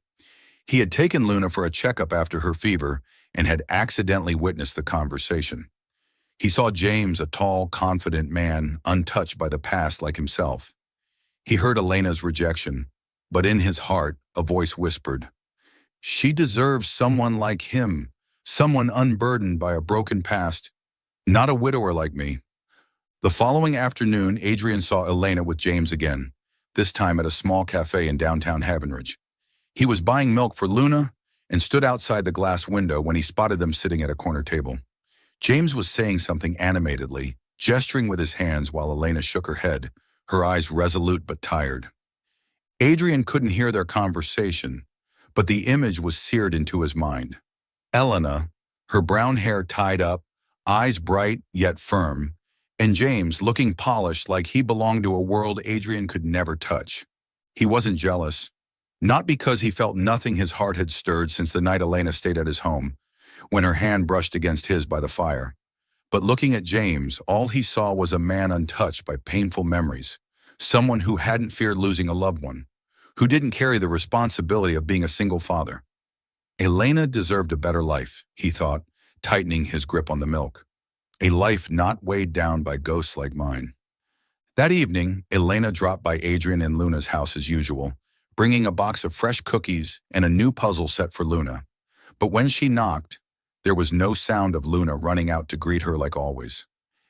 He had taken Luna for a checkup after her fever and had accidentally witnessed the conversation. He saw James, a tall, confident man, untouched by the past like himself. He heard Elena's rejection, but in his heart, a voice whispered, "She deserves someone like him, someone unburdened by a broken past, not a widower like me." The following afternoon, Adrian saw Elena with James again, this time at a small cafe in downtown Haven Ridge. He was buying milk for Luna and stood outside the glass window when he spotted them sitting at a corner table. James was saying something animatedly, gesturing with his hands while Elena shook her head, her eyes resolute but tired. Adrian couldn't hear their conversation, but the image was seared into his mind. Elena, her brown hair tied up, eyes bright yet firm, and James looking polished like he belonged to a world Adrian could never touch. He wasn't jealous, not because he felt nothing his heart had stirred since the night Elena stayed at his home, when her hand brushed against his by the fire. But looking at James, all he saw was a man untouched by painful memories, someone who hadn't feared losing a loved one, who didn't carry the responsibility of being a single father. Elena deserved a better life, he thought, tightening his grip on the milk. A life not weighed down by ghosts like mine. That evening, Elena dropped by Adrian and Luna's house as usual, bringing a box of fresh cookies and a new puzzle set for Luna. But when she knocked, there was no sound of Luna running out to greet her like always.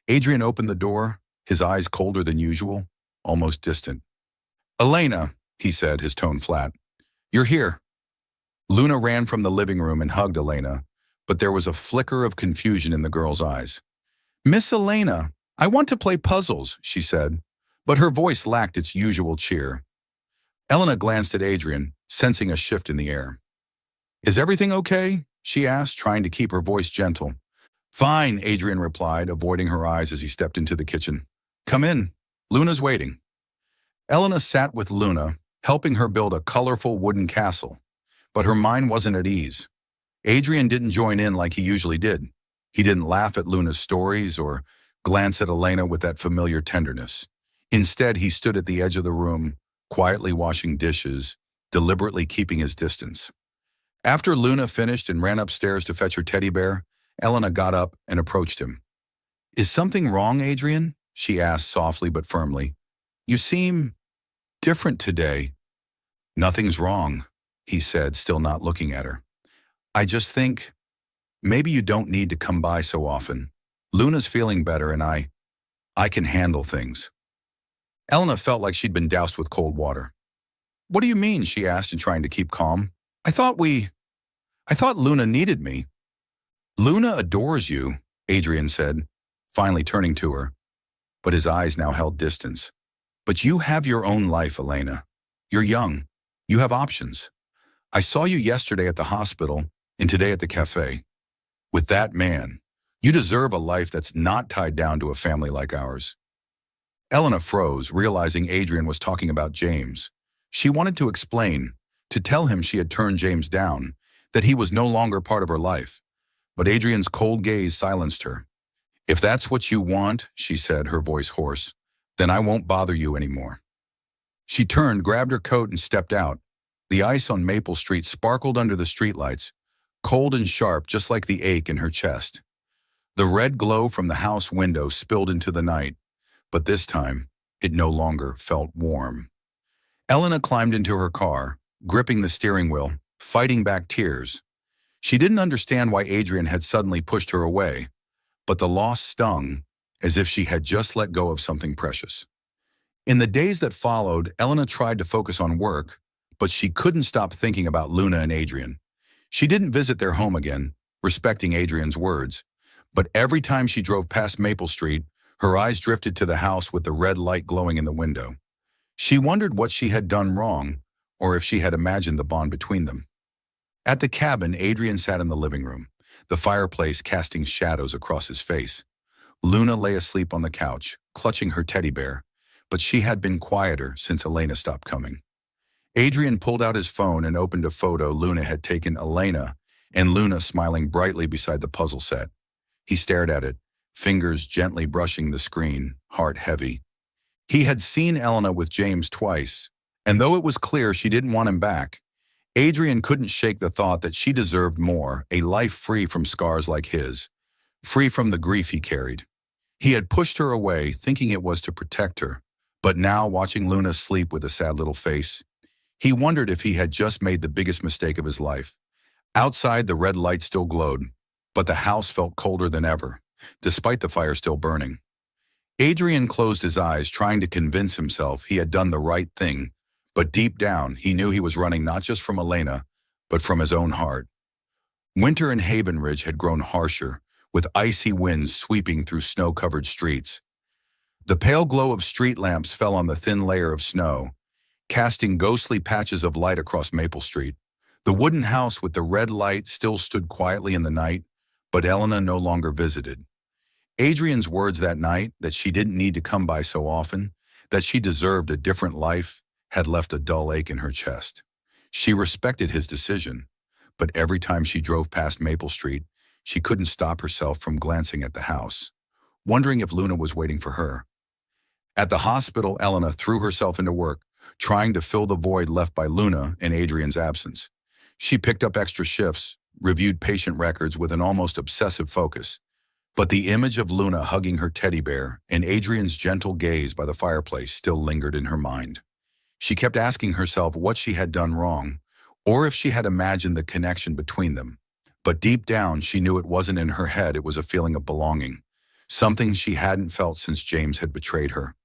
Adrian opened the door, his eyes colder than usual, almost distant. "Elena," he said, his tone flat. "You're here." Luna ran from the living room and hugged Elena, but there was a flicker of confusion in the girl's eyes. "Miss Elena, I want to play puzzles," she said, but her voice lacked its usual cheer. Elena glanced at Adrian, sensing a shift in the air. "Is everything okay?" she asked, trying to keep her voice gentle. "Fine," Adrian replied, avoiding her eyes as he stepped into the kitchen. "Come in. Luna's waiting." Elena sat with Luna, helping her build a colorful wooden castle, but her mind wasn't at ease. Adrian didn't join in like he usually did. He didn't laugh at Luna's stories or glance at Elena with that familiar tenderness. Instead, he stood at the edge of the room, quietly washing dishes, deliberately keeping his distance. After Luna finished and ran upstairs to fetch her teddy bear, Elena got up and approached him. "Is something wrong, Adrian?" she asked softly but firmly. "You seem different today." "Nothing's wrong," he said, still not looking at her. "I just think maybe you don't need to come by so often. Luna's feeling better and I can handle things." Elena felt like she'd been doused with cold water. "What do you mean?" she asked, trying to keep calm. I thought Luna needed me." "Luna adores you," Adrian said, finally turning to her, but his eyes now held distance. "But you have your own life, Elena. You're young. You have options. I saw you yesterday at the hospital and today at the cafe. With that man, you deserve a life that's not tied down to a family like ours." Elena froze, realizing Adrian was talking about James. She wanted to explain, to tell him she had turned James down, that he was no longer part of her life. But Adrian's cold gaze silenced her. "If that's what you want," she said, her voice hoarse, "then I won't bother you anymore." She turned, grabbed her coat, and stepped out. The ice on Maple Street sparkled under the streetlights, cold and sharp, just like the ache in her chest. The red glow from the house window spilled into the night, but this time, it no longer felt warm. Elena climbed into her car, gripping the steering wheel, fighting back tears. She didn't understand why Adrian had suddenly pushed her away, but the loss stung, as if she had just let go of something precious. In the days that followed, Elena tried to focus on work, but she couldn't stop thinking about Luna and Adrian. She didn't visit their home again, respecting Adrian's words, but every time she drove past Maple Street, her eyes drifted to the house with the red light glowing in the window. She wondered what she had done wrong, or if she had imagined the bond between them. At the cabin, Adrian sat in the living room, the fireplace casting shadows across his face. Luna lay asleep on the couch, clutching her teddy bear, but she had been quieter since Elena stopped coming. Adrian pulled out his phone and opened a photo Luna had taken Elena and Luna smiling brightly beside the puzzle set. He stared at it, fingers gently brushing the screen, heart heavy. He had seen Elena with James twice, and though it was clear she didn't want him back, Adrian couldn't shake the thought that she deserved more, a life free from scars like his, free from the grief he carried. He had pushed her away, thinking it was to protect her, but now, watching Luna sleep with a sad little face, he wondered if he had just made the biggest mistake of his life. Outside, the red light still glowed, but the house felt colder than ever, despite the fire still burning. Adrian closed his eyes, trying to convince himself he had done the right thing, but deep down, he knew he was running not just from Elena, but from his own heart. Winter in Haven Ridge had grown harsher, with icy winds sweeping through snow-covered streets. The pale glow of street lamps fell on the thin layer of snow, casting ghostly patches of light across Maple Street. The wooden house with the red light still stood quietly in the night, but Elena no longer visited. Adrian's words that night, that she didn't need to come by so often, that she deserved a different life, had left a dull ache in her chest. She respected his decision, but every time she drove past Maple Street, she couldn't stop herself from glancing at the house, wondering if Luna was waiting for her. At the hospital, Elena threw herself into work, trying to fill the void left by Luna in Adrian's absence. She picked up extra shifts, reviewed patient records with an almost obsessive focus. But the image of Luna hugging her teddy bear and Adrian's gentle gaze by the fireplace still lingered in her mind. She kept asking herself what she had done wrong, or if she had imagined the connection between them. But deep down, she knew it wasn't in her head, it was a feeling of belonging, something she hadn't felt since James had betrayed her.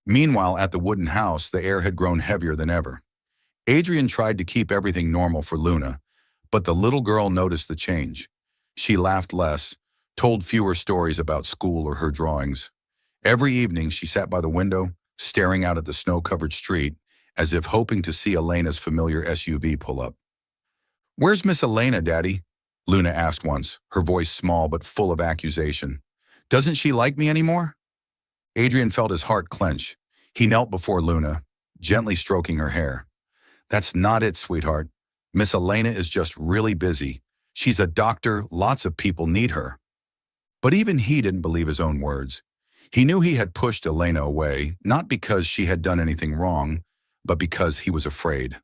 Meanwhile, at the wooden house, the air had grown heavier than ever. Adrian tried to keep everything normal for Luna, but the little girl noticed the change. She laughed less, told fewer stories about school or her drawings. Every evening she sat by the window, staring out at the snow-covered street, as if hoping to see Elena's familiar SUV pull up. "Where's Miss Elena, Daddy?" Luna asked once, her voice small but full of accusation. "Doesn't she like me anymore?" Adrian felt his heart clench. He knelt before Luna, gently stroking her hair. "That's not it, sweetheart. Miss Elena is just really busy. She's a doctor, lots of people need her." But even he didn't believe his own words. He knew he had pushed Elena away, not because she had done anything wrong, but because he was afraid.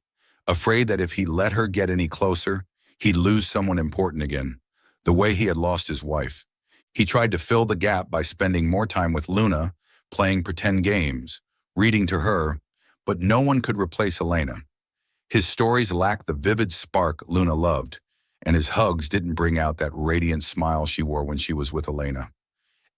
Afraid that if he let her get any closer, he'd lose someone important again, the way he had lost his wife. He tried to fill the gap by spending more time with Luna, playing pretend games, reading to her, but no one could replace Elena. His stories lacked the vivid spark Luna loved, and his hugs didn't bring out that radiant smile she wore when she was with Elena.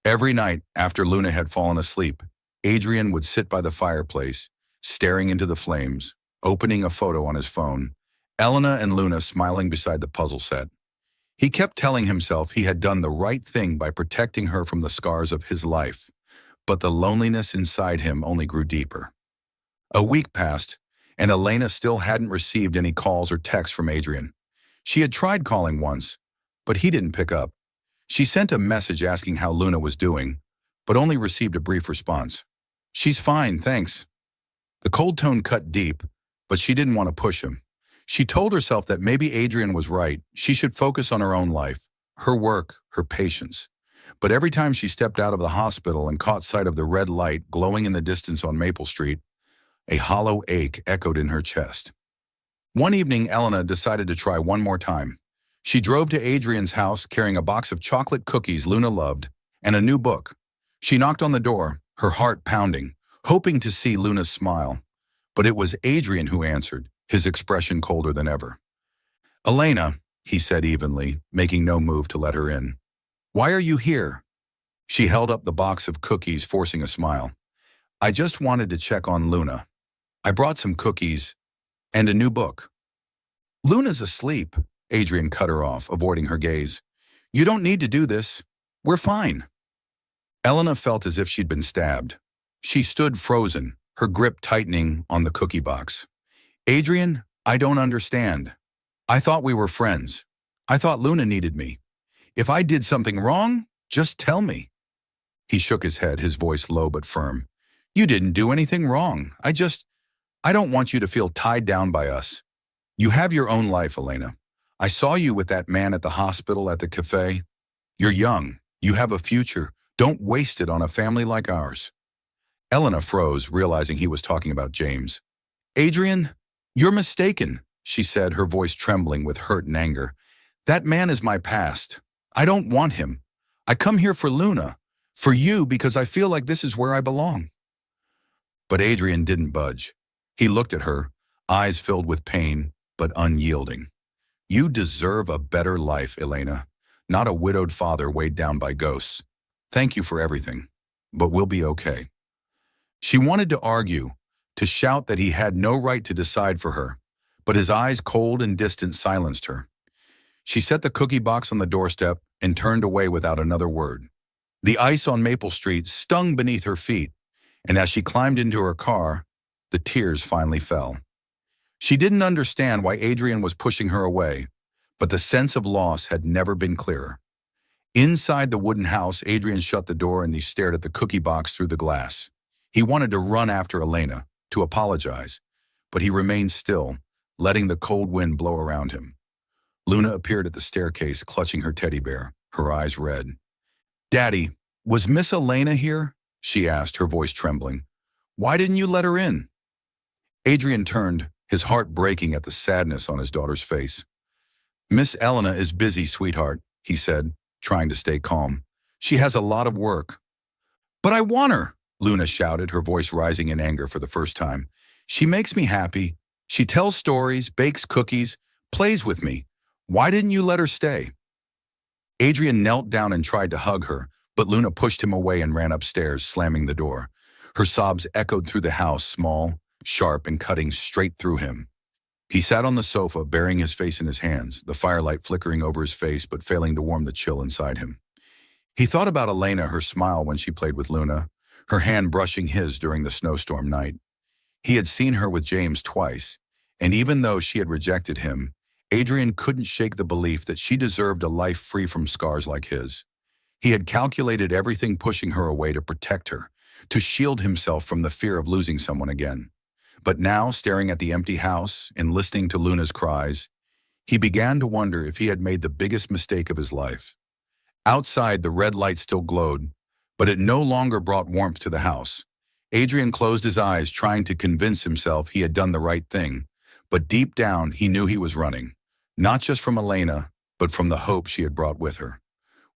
Every night, after Luna had fallen asleep, Adrian would sit by the fireplace, staring into the flames, opening a photo on his phone, Elena and Luna smiling beside the puzzle set. He kept telling himself he had done the right thing by protecting her from the scars of his life, but the loneliness inside him only grew deeper. A week passed, and Elena still hadn't received any calls or texts from Adrian. She had tried calling once, but he didn't pick up. She sent a message asking how Luna was doing, but only received a brief response. "She's fine, thanks." The cold tone cut deep, but she didn't want to push him. She told herself that maybe Adrian was right. She should focus on her own life, her work, her patients. But every time she stepped out of the hospital and caught sight of the red light glowing in the distance on Maple Street, a hollow ache echoed in her chest. One evening, Elena decided to try one more time. She drove to Adrian's house carrying a box of chocolate cookies Luna loved and a new book. She knocked on the door, her heart pounding, hoping to see Luna's smile. But it was Adrian who answered, his expression colder than ever. "Elena," he said evenly, making no move to let her in. "Why are you here?" She held up the box of cookies, forcing a smile. "I just wanted to check on Luna. I brought some cookies and a new book." "Luna's asleep," Adrian cut her off, avoiding her gaze. "You don't need to do this. We're fine." Elena felt as if she'd been stabbed. She stood frozen, her grip tightening on the cookie box. "Adrian, I don't understand. I thought we were friends. I thought Luna needed me. If I did something wrong, just tell me." He shook his head, his voice low but firm. "You didn't do anything wrong. I don't want you to feel tied down by us. You have your own life, Elena. I saw you with that man at the hospital, at the cafe. You're young. You have a future. Don't waste it on a family like ours." Elena froze, realizing he was talking about James. "Adrian, you're mistaken," she said, her voice trembling with hurt and anger. "That man is my past. I don't want him. I come here for Luna, for you, because I feel like this is where I belong." But Adrian didn't budge. He looked at her, eyes filled with pain, but unyielding. "You deserve a better life, Elena, not a widowed father weighed down by ghosts. Thank you for everything, but we'll be okay." She wanted to argue, to shout that he had no right to decide for her, but his eyes, cold and distant, silenced her. She set the cookie box on the doorstep and turned away without another word. The ice on Maple Street stung beneath her feet, and as she climbed into her car, the tears finally fell. She didn't understand why Adrian was pushing her away, but the sense of loss had never been clearer. Inside the wooden house, Adrian shut the door and he stared at the cookie box through the glass. He wanted to run after Elena, to apologize, but he remained still, letting the cold wind blow around him. Luna appeared at the staircase, clutching her teddy bear, her eyes red. "Daddy, was Miss Elena here?" she asked, her voice trembling. "Why didn't you let her in?" Adrian turned, his heart breaking at the sadness on his daughter's face. "Miss Elena is busy, sweetheart," he said, trying to stay calm. "She has a lot of work." "But I want her," Luna shouted, her voice rising in anger for the first time. "She makes me happy. She tells stories, bakes cookies, plays with me. Why didn't you let her stay?" Adrian knelt down and tried to hug her, but Luna pushed him away and ran upstairs, slamming the door. Her sobs echoed through the house, small, sharp, and cutting straight through him. He sat on the sofa, burying his face in his hands, the firelight flickering over his face but failing to warm the chill inside him. He thought about Elena, her smile when she played with Luna, her hand brushing his during the snowstorm night. He had seen her with James twice, and even though she had rejected him, Adrian couldn't shake the belief that she deserved a life free from scars like his. He had calculated everything, pushing her away to protect her, to shield himself from the fear of losing someone again. But now, staring at the empty house and listening to Luna's cries, he began to wonder if he had made the biggest mistake of his life. Outside, the red light still glowed, but it no longer brought warmth to the house. Adrian closed his eyes, trying to convince himself he had done the right thing, but deep down he knew he was running, not just from Elena, but from the hope she had brought with her.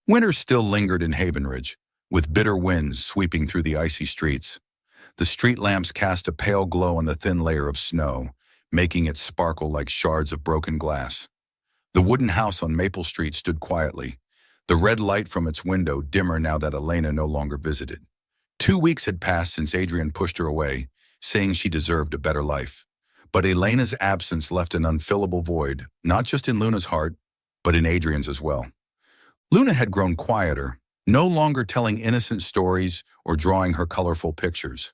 Winter still lingered in Havenridge, with bitter winds sweeping through the icy streets. The street lamps cast a pale glow on the thin layer of snow, making it sparkle like shards of broken glass. The wooden house on Maple Street stood quietly, the red light from its window dimmer now that Elena no longer visited. 2 weeks had passed since Adrian pushed her away, saying she deserved a better life. But Elena's absence left an unfillable void, not just in Luna's heart, but in Adrian's as well. Luna had grown quieter, no longer telling innocent stories or drawing her colorful pictures.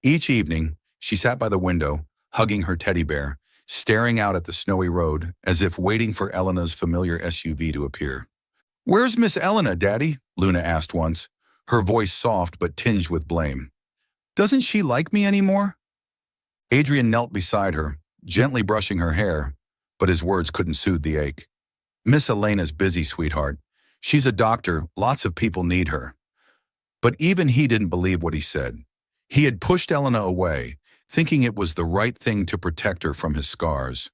Each evening, she sat by the window, hugging her teddy bear, staring out at the snowy road as if waiting for Elena's familiar SUV to appear. "Where's Miss Elena, Daddy?" Luna asked once, her voice soft but tinged with blame. "Doesn't she like me anymore?" Adrian knelt beside her, gently brushing her hair, but his words couldn't soothe the ache. "Miss Elena's busy, sweetheart. She's a doctor, lots of people need her." But even he didn't believe what he said. He had pushed Elena away, thinking it was the right thing to protect her from his scars.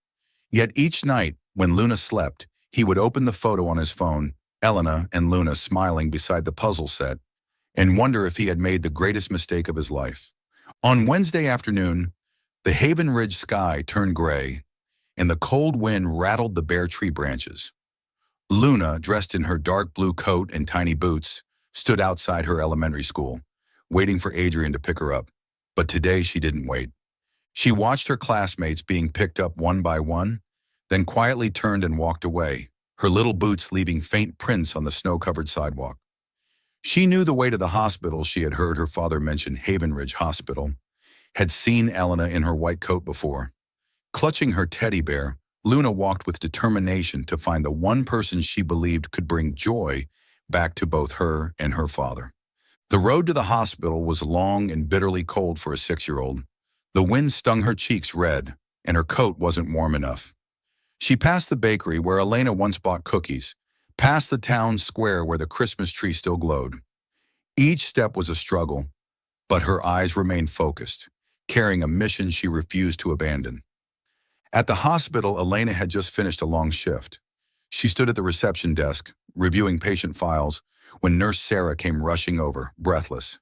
Yet each night, when Luna slept, he would open the photo on his phone, Elena and Luna smiling beside the puzzle set, and wonder if he had made the greatest mistake of his life. On Wednesday afternoon, the Havenridge sky turned gray, and the cold wind rattled the bare tree branches. Luna, dressed in her dark blue coat and tiny boots, stood outside her elementary school, waiting for Adrian to pick her up. But today she didn't wait. She watched her classmates being picked up one by one, then quietly turned and walked away, her little boots leaving faint prints on the snow-covered sidewalk. She knew the way to the hospital. She had heard her father mention Havenridge Hospital, had seen Elena in her white coat before. Clutching her teddy bear, Luna walked with determination to find the one person she believed could bring joy back to both her and her father. The road to the hospital was long and bitterly cold for a 6-year-old. The wind stung her cheeks red, and her coat wasn't warm enough. She passed the bakery where Elena once bought cookies, past the town square where the Christmas tree still glowed. Each step was a struggle, but her eyes remained focused, carrying a mission she refused to abandon. At the hospital, Elena had just finished a long shift. She stood at the reception desk, reviewing patient files, when Nurse Sarah came rushing over, breathless.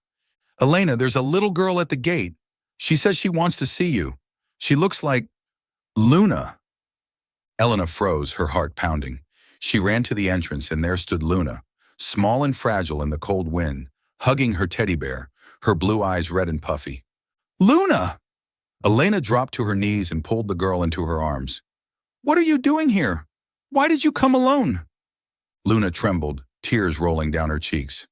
"Elena, there's a little girl at the gate. She says she wants to see you. She looks like Luna." Elena froze, her heart pounding. She ran to the entrance, and there stood Luna, small and fragile in the cold wind, hugging her teddy bear, her blue eyes red and puffy. "Luna!" Elena dropped to her knees and pulled the girl into her arms. "What are you doing here? Why did you come alone?" Luna trembled, tears rolling down her cheeks.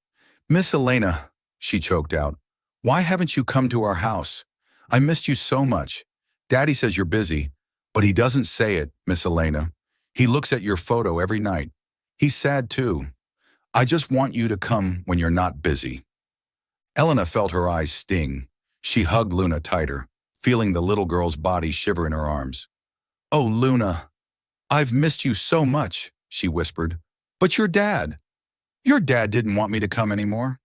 "Miss Elena," she choked out, "why haven't you come to our house? I missed you so much. Daddy says you're busy, but he doesn't say it, Miss Elena. He looks at your photo every night. He's sad too. I just want you to come when you're not busy." Elena felt her eyes sting. She hugged Luna tighter, feeling the little girl's body shiver in her arms. "Oh, Luna, I've missed you so much," she whispered. "But your dad didn't want me to come anymore."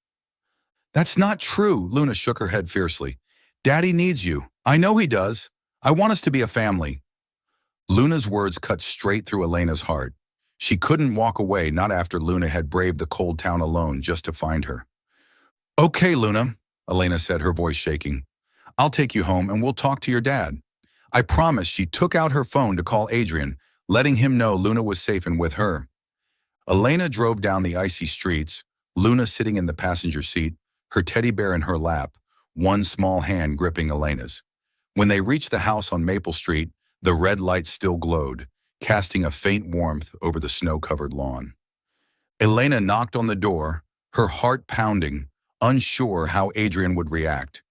"That's not true," Luna shook her head fiercely. "Daddy needs you. I know he does. I want us to be a family." Luna's words cut straight through Elena's heart. She couldn't walk away, not after Luna had braved the cold town alone just to find her. "Okay, Luna," Elena said, her voice shaking. "I'll take you home and we'll talk to your dad. I promise." She took out her phone to call Adrian, letting him know Luna was safe and with her. Elena drove down the icy streets, Luna sitting in the passenger seat, her teddy bear in her lap, one small hand gripping Elena's. When they reached the house on Maple Street, The red light still glowed, casting a faint warmth over the snow-covered lawn. Elena knocked on the door, her heart pounding, unsure how Adrian would react.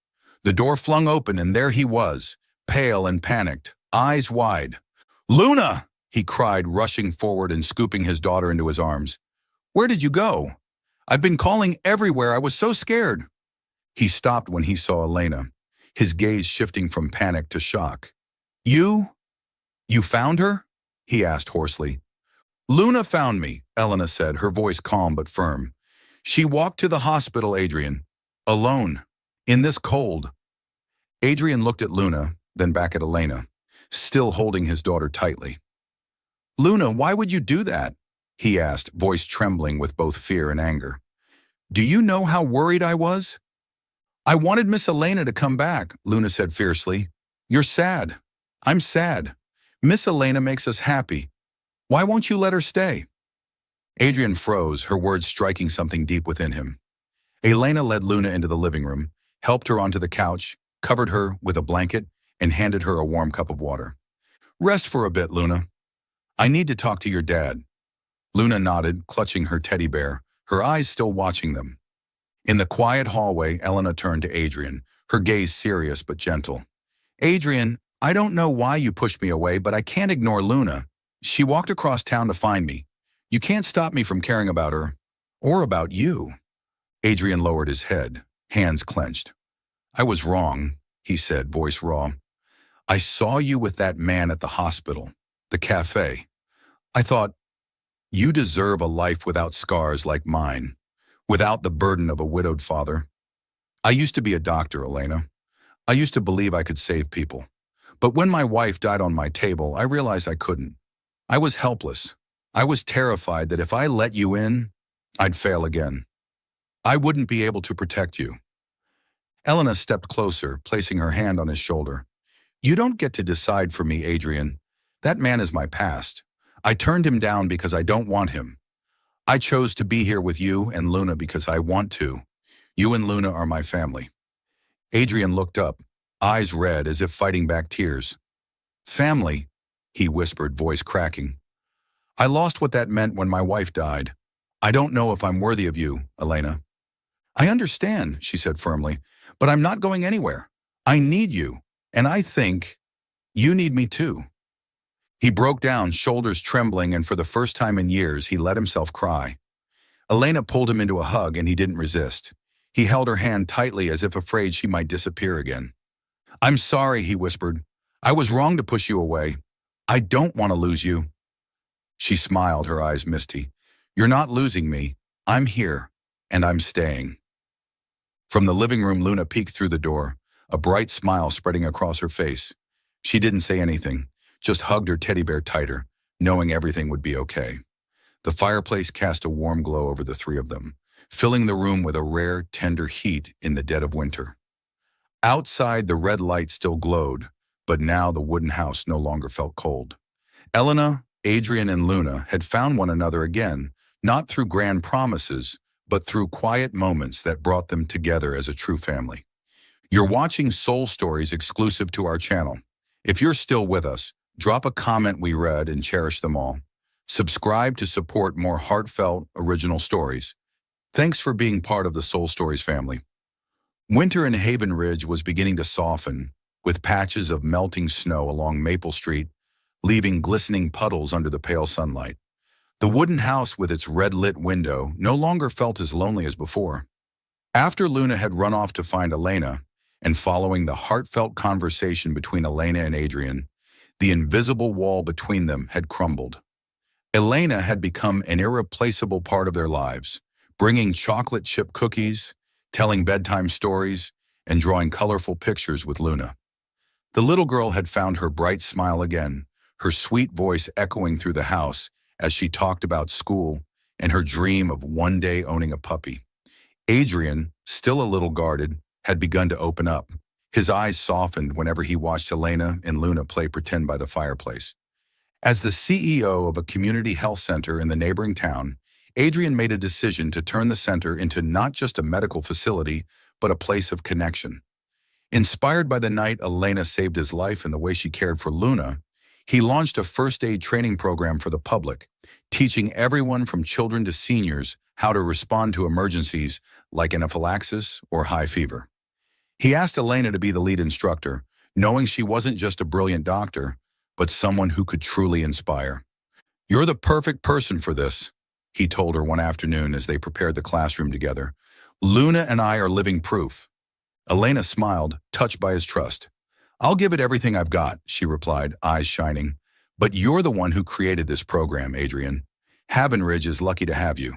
The door flung open and there he was, pale and panicked, eyes wide. "Luna!" he cried, rushing forward and scooping his daughter into his arms. "Where did you go? I've been calling everywhere. I was so scared." He stopped when he saw Elena, his gaze shifting from panic to shock. You found her?" he asked hoarsely. "Luna found me," Elena said, her voice calm but firm. "She walked to the hospital, Adrian. Alone. In this cold." Adrian looked at Luna, then back at Elena, still holding his daughter tightly. "Luna, why would you do that?" he asked, voice trembling with both fear and anger. "Do you know how worried I was?" "I wanted Miss Elena to come back," Luna said fiercely. "You're sad. I'm sad. Miss Elena makes us happy. Why won't you let her stay?" Adrian froze, her words striking something deep within him. Elena led Luna into the living room, helped her onto the couch, covered her with a blanket, and handed her a warm cup of water. "Rest for a bit, Luna. I need to talk to your dad." Luna nodded, clutching her teddy bear, her eyes still watching them. In the quiet hallway, Elena turned to Adrian, her gaze serious but gentle. "Adrian, I don't know why you pushed me away, but I can't ignore Luna. She walked across town to find me. You can't stop me from caring about her. Or about you." Adrian lowered his head, hands clenched. "I was wrong," he said, voice raw. "I saw you with that man at the hospital, the cafe. I thought, you deserve a life without scars like mine, without the burden of a widowed father. I used to be a doctor, Elena. I used to believe I could save people. But when my wife died on my table, I realized I couldn't. I was helpless. I was terrified that if I let you in, I'd fail again. I wouldn't be able to protect you." Elena stepped closer, placing her hand on his shoulder. "You don't get to decide for me, Adrian. That man is my past. I turned him down because I don't want him. I chose to be here with you and Luna because I want to. You and Luna are my family." Adrian looked up, eyes red as if fighting back tears. "Family," he whispered, voice cracking. "I lost what that meant when my wife died. I don't know if I'm worthy of you, Elena." "I understand," she said firmly, "but I'm not going anywhere. I need you, and I think you need me too." He broke down, shoulders trembling, and for the first time in years, he let himself cry. Elena pulled him into a hug, and he didn't resist. He held her hand tightly as if afraid she might disappear again. "I'm sorry," he whispered. "I was wrong to push you away. I don't want to lose you." She smiled, her eyes misty. "You're not losing me. I'm here, and I'm staying." From the living room, Luna peeked through the door, a bright smile spreading across her face. She didn't say anything, just hugged her teddy bear tighter, knowing everything would be okay. The fireplace cast a warm glow over the three of them, filling the room with a rare, tender heat in the dead of winter. Outside, the red light still glowed, but now the wooden house no longer felt cold. Elena, Adrian, and Luna had found one another again, not through grand promises, but through quiet moments that brought them together as a true family. You're watching Soul Stories exclusive to our channel. If you're still with us, drop a comment we read and cherish them all. Subscribe to support more heartfelt, original stories. Thanks for being part of the Soul Stories family. Winter in Haven Ridge was beginning to soften, with patches of melting snow along Maple Street, leaving glistening puddles under the pale sunlight. The wooden house with its red-lit window no longer felt as lonely as before. After Luna had run off to find Elena, and following the heartfelt conversation between Elena and Adrian, the invisible wall between them had crumbled. Elena had become an irreplaceable part of their lives, bringing chocolate chip cookies, telling bedtime stories, and drawing colorful pictures with Luna. The little girl had found her bright smile again, her sweet voice echoing through the house as she talked about school and her dream of one day owning a puppy. Adrian, still a little guarded, had begun to open up. His eyes softened whenever he watched Elena and Luna play pretend by the fireplace. As the CEO of a community health center in the neighboring town, Adrian made a decision to turn the center into not just a medical facility, but a place of connection. Inspired by the night Elena saved his life and the way she cared for Luna, He launched a first aid training program for the public, teaching everyone from children to seniors how to respond to emergencies like anaphylaxis or high fever. He asked Elena to be the lead instructor, knowing she wasn't just a brilliant doctor, but someone who could truly inspire. "You're the perfect person for this," he told her one afternoon as they prepared the classroom together. "Luna and I are living proof." Elena smiled, touched by his trust. "I'll give it everything I've got," she replied, eyes shining. "But you're the one who created this program, Adrian. Havenridge is lucky to have you."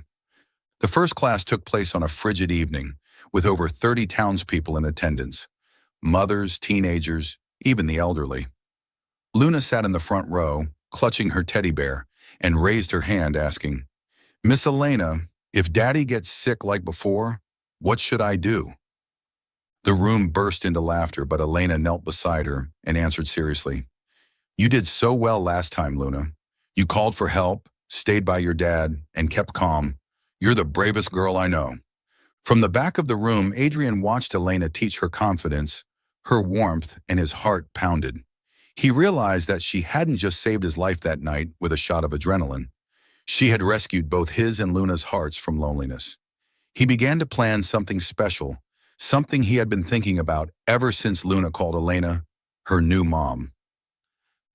The first class took place on a frigid evening, with over 30 townspeople in attendance. Mothers, teenagers, even the elderly. Luna sat in the front row, clutching her teddy bear, and raised her hand asking, "Miss Elena, if Daddy gets sick like before, what should I do?" The room burst into laughter, but Elena knelt beside her and answered seriously, "You did so well last time, Luna. You called for help, stayed by your dad, and kept calm. You're the bravest girl I know." From the back of the room, Adrian watched Elena teach her confidence, her warmth, and his heart pounded. He realized that she hadn't just saved his life that night with a shot of adrenaline. She had rescued both his and Luna's hearts from loneliness. He began to plan something special, something he had been thinking about ever since Luna called Elena her new mom.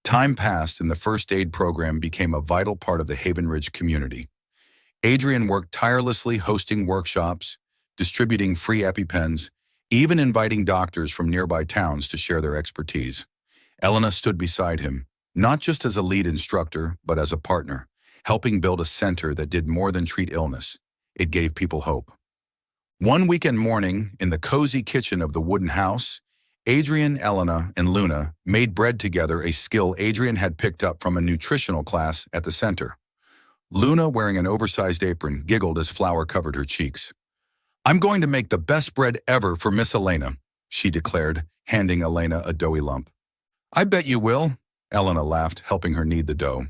Time passed and the first aid program became a vital part of the Havenridge community. Adrian worked tirelessly hosting workshops, distributing free EpiPens, even inviting doctors from nearby towns to share their expertise. Elena stood beside him, not just as a lead instructor, but as a partner, helping build a center that did more than treat illness. It gave people hope. One weekend morning, in the cozy kitchen of the wooden house, Adrian, Elena, and Luna made bread together, a skill Adrian had picked up from a nutritional class at the center. Luna, wearing an oversized apron, giggled as flour covered her cheeks. "I'm going to make the best bread ever for Miss Elena," she declared, handing Elena a doughy lump. "I bet you will," Elena laughed, helping her knead the dough.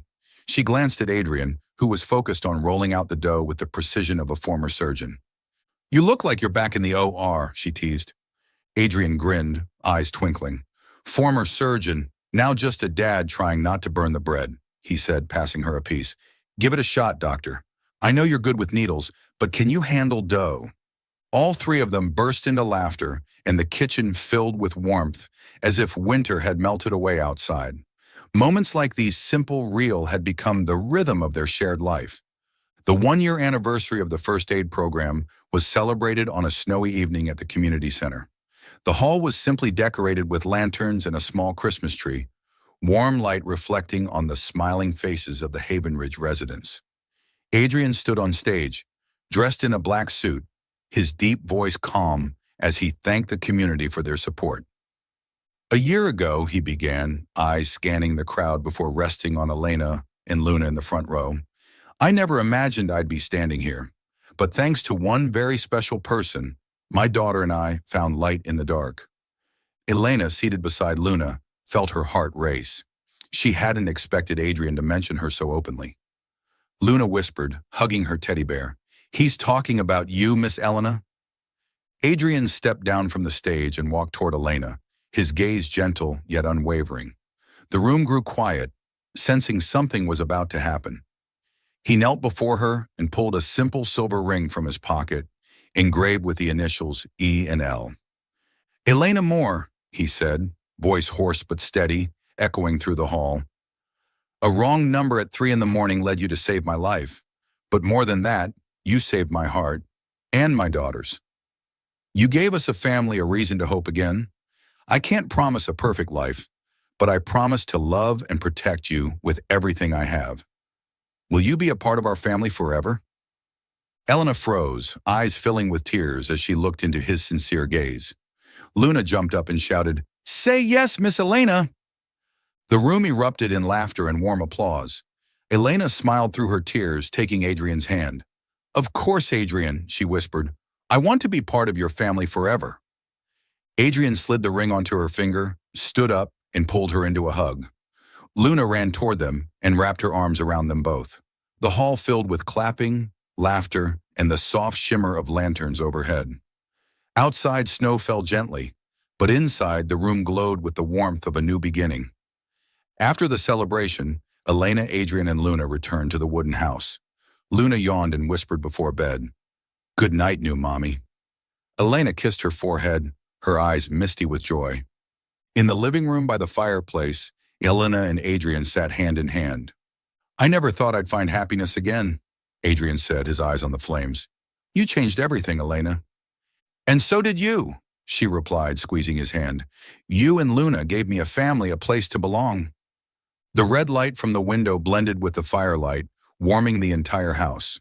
She glanced at Adrian, who was focused on rolling out the dough with the precision of a former surgeon. "You look like you're back in the OR, she teased. Adrian grinned, eyes twinkling. "Former surgeon, now just a dad trying not to burn the bread," he said, passing her a piece. "Give it a shot, doctor. I know you're good with needles, but can you handle dough?" All three of them burst into laughter, and the kitchen filled with warmth, as if winter had melted away outside. Moments like these, simple, real, had become the rhythm of their shared life. The one-year anniversary of the first aid program was celebrated on a snowy evening at the community center. The hall was simply decorated with lanterns and a small Christmas tree, warm light reflecting on the smiling faces of the Havenridge residents. Adrian stood on stage, dressed in a black suit, his deep voice calm as he thanked the community for their support. "A year ago," he began, eyes scanning the crowd before resting on Elena and Luna in the front row, "I never imagined I'd be standing here. But thanks to one very special person, my daughter and I found light in the dark." Elena, seated beside Luna, felt her heart race. She hadn't expected Adrian to mention her so openly. Luna whispered, hugging her teddy bear, "He's talking about you, Miss Elena." Adrian stepped down from the stage and walked toward Elena, his gaze gentle yet unwavering. The room grew quiet, sensing something was about to happen. He knelt before her and pulled a simple silver ring from his pocket, engraved with the initials E and L. "Elena Moore," he said, voice hoarse but steady, echoing through the hall. "A wrong number at 3 a.m. led you to save my life. But more than that, you saved my heart and my daughter's. You gave us a family, a reason to hope again. I can't promise a perfect life, but I promise to love and protect you with everything I have. Will you be a part of our family forever?" Elena froze, eyes filling with tears as she looked into his sincere gaze. Luna jumped up and shouted, "Say yes, Miss Elena!" The room erupted in laughter and warm applause. Elena smiled through her tears, taking Adrian's hand. "Of course, Adrian," she whispered. "I want to be part of your family forever." Adrian slid the ring onto her finger, stood up, and pulled her into a hug. Luna ran toward them and wrapped her arms around them both. The hall filled with clapping, laughter, and the soft shimmer of lanterns overhead. Outside, snow fell gently, but inside, the room glowed with the warmth of a new beginning. After the celebration, Elena, Adrian, and Luna returned to the wooden house. Luna yawned and whispered before bed, "Good night, new mommy." Elena kissed her forehead, her eyes misty with joy. In the living room by the fireplace, Elena and Adrian sat hand in hand. "I never thought I'd find happiness again," Adrian said, his eyes on the flames. "You changed everything, Elena." "And so did you," she replied, squeezing his hand. "You and Luna gave me a family, a place to belong." The red light from the window blended with the firelight, warming the entire house.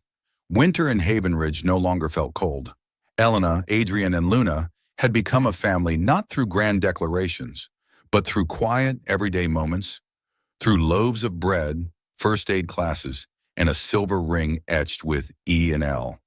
Winter in Haven Ridge no longer felt cold. Elena, Adrian, and Luna had become a family not through grand declarations, but through quiet, everyday moments, through loaves of bread, first aid classes, and a silver ring etched with E and L.